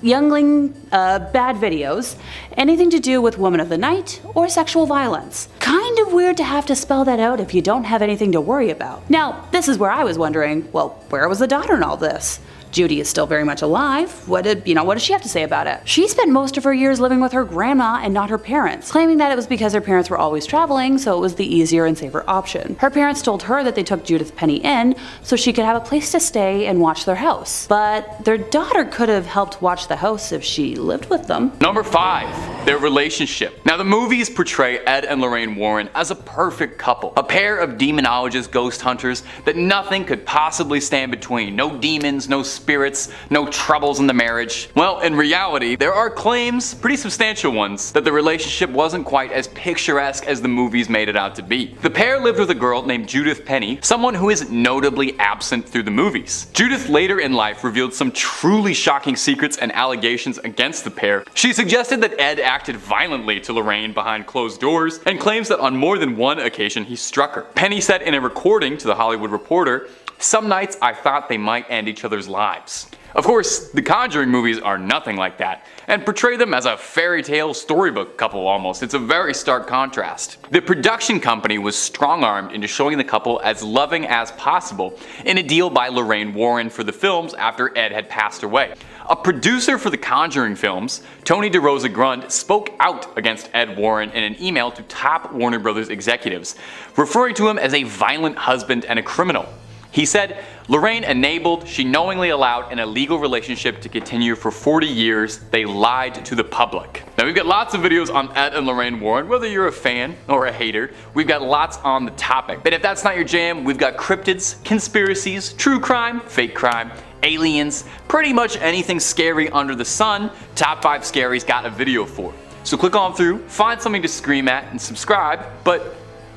anything to do with woman of the night, or sexual violence. Kind of weird to have to spell that out if you don't have anything to worry about. Now, this is where I was wondering, well, where was the daughter in all this? Judy is still very much alive. What does she have to say about it? She spent most of her years living with her grandma and not her parents, claiming that it was because her parents were always traveling, so it was the easier and safer option. Her parents told her that they took Judith Penny in so she could have a place to stay and watch their house. But their daughter could have helped watch the house if she lived with them. Number 5. Their relationship. Now the movies portray Ed and Lorraine Warren as a perfect couple. A pair of demonologist ghost hunters that nothing could possibly stand between. No demons, no spirits, no troubles in the marriage. Well, in reality, there are claims, pretty substantial ones, that the relationship wasn't quite as picturesque as the movies made it out to be. The pair lived with a girl named Judith Penny, someone who is notably absent through the movies. Judith later in life revealed some truly shocking secrets and allegations against the pair. She suggested that Ed acted violently to Lorraine behind closed doors, and claims that on more than one occasion he struck her. Penny said in a recording to The Hollywood Reporter, "Some nights I thought they might end each other's lives." Of course, the Conjuring movies are nothing like that, and portray them as a fairy tale storybook couple almost. It's a very stark contrast. The production company was strong-armed into showing the couple as loving as possible in a deal by Lorraine Warren for the films after Ed had passed away. A producer for the Conjuring films, Tony DeRosa Grund, spoke out against Ed Warren in an email to top Warner Brothers executives, referring to him as a violent husband and a criminal. He said, "Lorraine enabled, she knowingly allowed an illegal relationship to continue for 40 years. They lied to the public." Now we've got lots of videos on Ed and Lorraine Warren, whether you're a fan or a hater. We've got lots on the topic. But if that's not your jam, we've got cryptids, conspiracies, true crime, fake crime, aliens, pretty much anything scary under the sun. Top 5 Scary's got a video for. So click on through, find something to scream at, and subscribe, but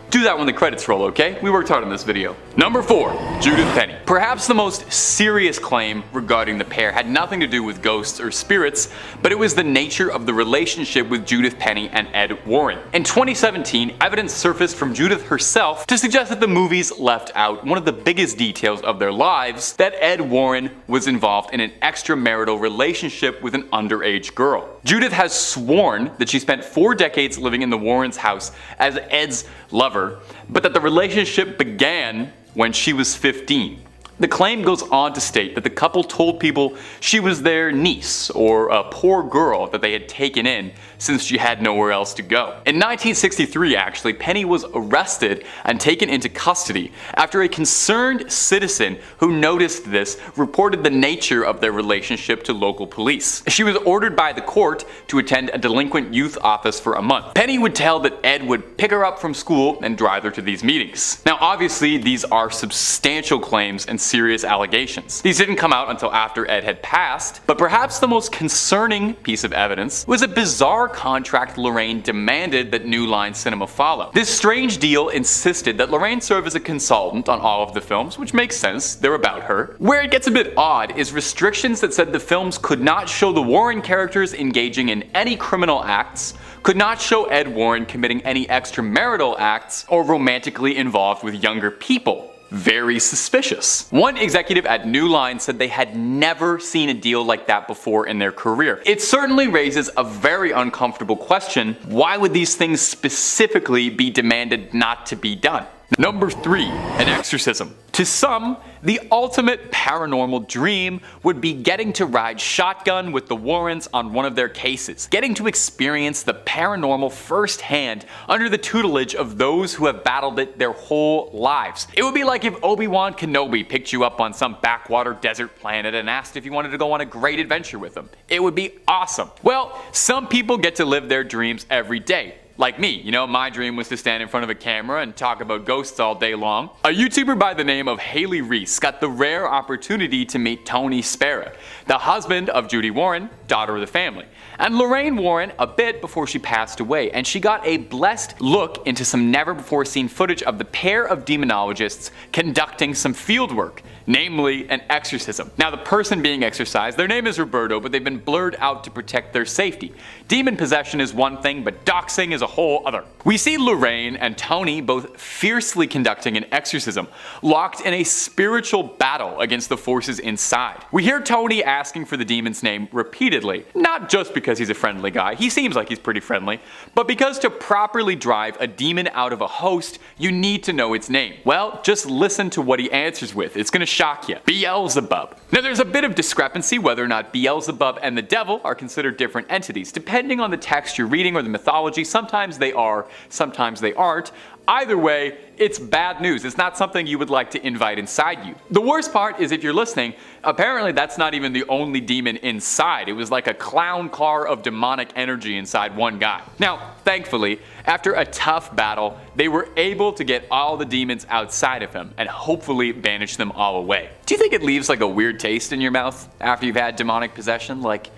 do that when the credits roll, okay? We worked hard on this video. Number 4. Judith Penny. Perhaps the most serious claim regarding the pair had nothing to do with ghosts or spirits, but it was the nature of the relationship with Judith Penny and Ed Warren. In 2017, evidence surfaced from Judith herself to suggest that the movies left out one of the biggest details of their lives, that Ed Warren was involved in an extramarital relationship with an underage girl. Judith has sworn that she spent 4 decades living in the Warrens' house as Ed's lover, but that the relationship began when she was 15. The claim goes on to state that the couple told people she was their niece, or a poor girl that they had taken in since she had nowhere else to go. In 1963 actually, Penny was arrested and taken into custody after a concerned citizen who noticed this reported the nature of their relationship to local police. She was ordered by the court to attend a delinquent youth office for a month. Penny would tell that Ed would pick her up from school and drive her to these meetings. Now obviously these are substantial claims and serious allegations. These didn't come out until after Ed had passed, but perhaps the most concerning piece of evidence was a bizarre contract Lorraine demanded that New Line Cinema follow. This strange deal insisted that Lorraine serve as a consultant on all of the films, which makes sense, they're about her. Where it gets a bit odd is restrictions that said the films could not show the Warren characters engaging in any criminal acts, could not show Ed Warren committing any extramarital acts, or romantically involved with younger people. Very suspicious. One executive at New Line said they had never seen a deal like that before in their career. It certainly raises a very uncomfortable question: why would these things specifically be demanded not to be done? Number 3. An exorcism. To some, the ultimate paranormal dream would be getting to ride shotgun with the Warrens on one of their cases, getting to experience the paranormal firsthand under the tutelage of those who have battled it their whole lives. It would be like if Obi-Wan Kenobi picked you up on some backwater desert planet and asked if you wanted to go on a great adventure with him. It would be awesome. Well, some people get to live their dreams every day, Like me, you know, my dream was to stand in front of a camera and talk about ghosts all day long. A YouTuber by the name of Haley Reese got the rare opportunity to meet Tony Spera, the husband of Judy Warren, daughter of the family, and Lorraine Warren a bit before she passed away, and she got a blessed look into some never before seen footage of the pair of demonologists conducting some field work, namely an exorcism. Now the person being exorcised, their name is Roberto, but they've been blurred out to protect their safety. Demon possession is one thing, but doxing is a whole other. We see Lorraine and Tony both fiercely conducting an exorcism, locked in a spiritual battle against the forces inside. We hear Tony asking for the demon's name repeatedly, not just because he's a friendly guy, he seems like he's pretty friendly, but because to properly drive a demon out of a host, you need to know its name. Well, just listen to what he answers with, it's gonna shock you. Beelzebub. Now there's a bit of discrepancy whether or not Beelzebub and the devil are considered different entities. Depending on the text you're reading or the mythology, sometimes they are, sometimes they aren't. Either way, it's bad news. It's not something you would like to invite inside you. The worst part is if you're listening, apparently that's not even the only demon inside. It was like a clown car of demonic energy inside one guy. Now, thankfully, after a tough battle, they were able to get all the demons outside of him and hopefully banish them all away. Do you think it leaves like a weird taste in your mouth after you've had demonic possession? Like,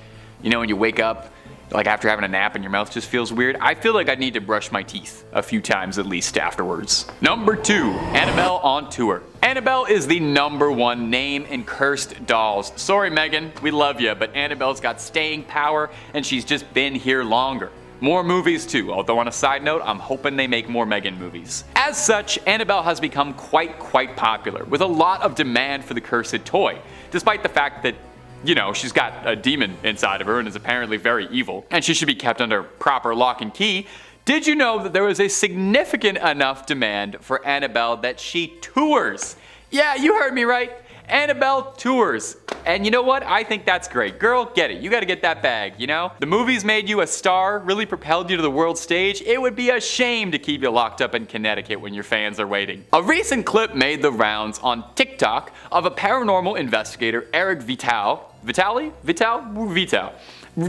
you know, when you wake up, like after having a nap and your mouth just feels weird? I feel like I need to brush my teeth a few times at least afterwards. Number 2, Annabelle on tour. Annabelle is the #1 name in cursed dolls. Sorry Megan, we love you, but Annabelle's got staying power and she's just been here longer. More movies too, although on a side note, I'm hoping they make more Megan movies. As such, Annabelle has become quite popular, with a lot of demand for the cursed toy, despite the fact that, you know, she's got a demon inside of her and is apparently very evil, and she should be kept under proper lock and key. Did you know that there was a significant enough demand for Annabelle that she tours? Yeah, you heard me right. Annabelle tours. And you know what? I think that's great. Girl, get it. You gotta get that bag, you know? The movies made you a star, really propelled you to the world stage. It would be a shame to keep you locked up in Connecticut when your fans are waiting. A recent clip made the rounds on TikTok of a paranormal investigator, Eric Vital,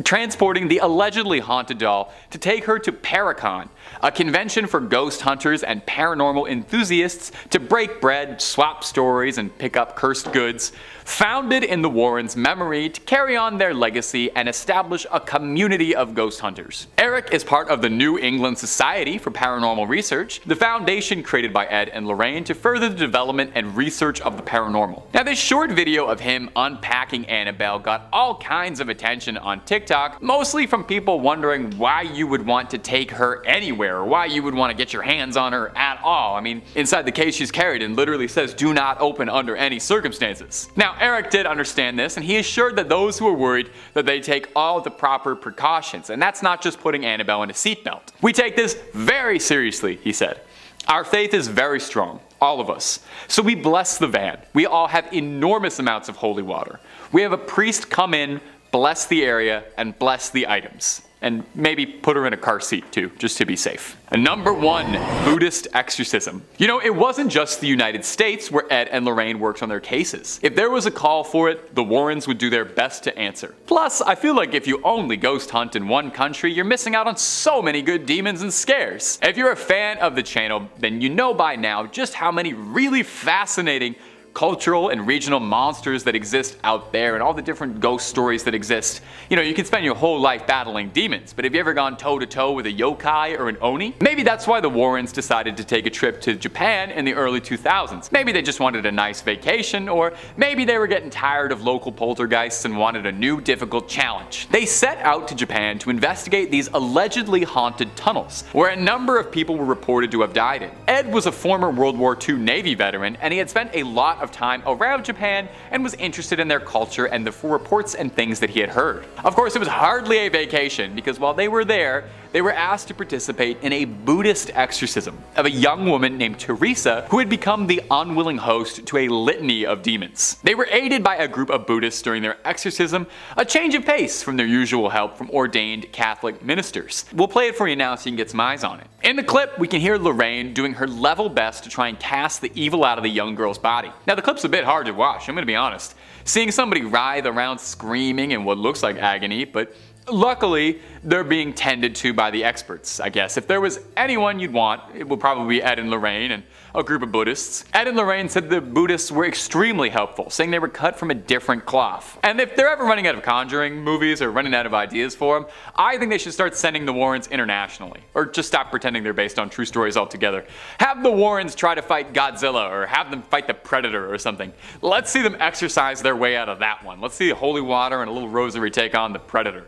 transporting the allegedly haunted doll to take her to Paracon, a convention for ghost hunters and paranormal enthusiasts to break bread, swap stories, and pick up cursed goods. Founded in the Warrens' memory to carry on their legacy and establish a community of ghost hunters. Eric is part of the New England Society for Paranormal Research, the foundation created by Ed and Lorraine to further the development and research of the paranormal. Now this short video of him unpacking Annabelle got all kinds of attention on TikTok, mostly from people wondering why you would want to take her anywhere, or why you would want to get your hands on her at all. I mean, inside the case she's carried and literally says do not open under any circumstances. Now Eric did understand this, and he assured that those who are worried that they take all the proper precautions, and that's not just putting Annabelle in a seatbelt. We take this very seriously, he said. Our faith is very strong, all of us. So we bless the van. We all have enormous amounts of holy water. We have a priest come in, bless the area, and bless the items. And maybe put her in a car seat too, just to be safe. And number 1, Buddhist exorcism. You know, it wasn't just the United States where Ed and Lorraine worked on their cases. If there was a call for it, the Warrens would do their best to answer. Plus, I feel like if you only ghost hunt in one country, you're missing out on so many good demons and scares. If you're a fan of the channel, then you know by now just how many really fascinating cultural and regional monsters that exist out there and all the different ghost stories that exist. You know, you can spend your whole life battling demons, but have you ever gone toe to toe with a yokai or an oni? Maybe that's why the Warrens decided to take a trip to Japan in the early 2000s. Maybe they just wanted a nice vacation, or maybe they were getting tired of local poltergeists and wanted a new difficult challenge. They set out to Japan to investigate these allegedly haunted tunnels, where a number of people were reported to have died in. Ed was a former World War II Navy veteran, and he had spent a lot of time around Japan and was interested in their culture and the reports and things that he had heard. Of course, it was hardly a vacation, because while they were there, they were asked to participate in a Buddhist exorcism of a young woman named Teresa who had become the unwilling host to a litany of demons. They were aided by a group of Buddhists during their exorcism, a change of pace from their usual help from ordained Catholic ministers. We'll play it for you now so you can get some eyes on it. In the clip, we can hear Lorraine doing her level best to try and cast the evil out of the young girl's body. Now the clip's a bit hard to watch, I'm gonna be honest. Seeing somebody writhe around screaming in what looks like agony, but Luckily, they're being tended to by the experts, I guess. If there was anyone you'd want, it would probably be Ed and Lorraine and a group of Buddhists. Ed and Lorraine said the Buddhists were extremely helpful, saying they were cut from a different cloth. And if they're ever running out of Conjuring movies or running out of ideas for them, I think they should start sending the Warrens internationally. Or just stop pretending they're based on true stories altogether. Have the Warrens try to fight Godzilla, or have them fight the Predator or something. Let's see them exorcise their way out of that one. Let's see holy water and a little rosary take on the Predator.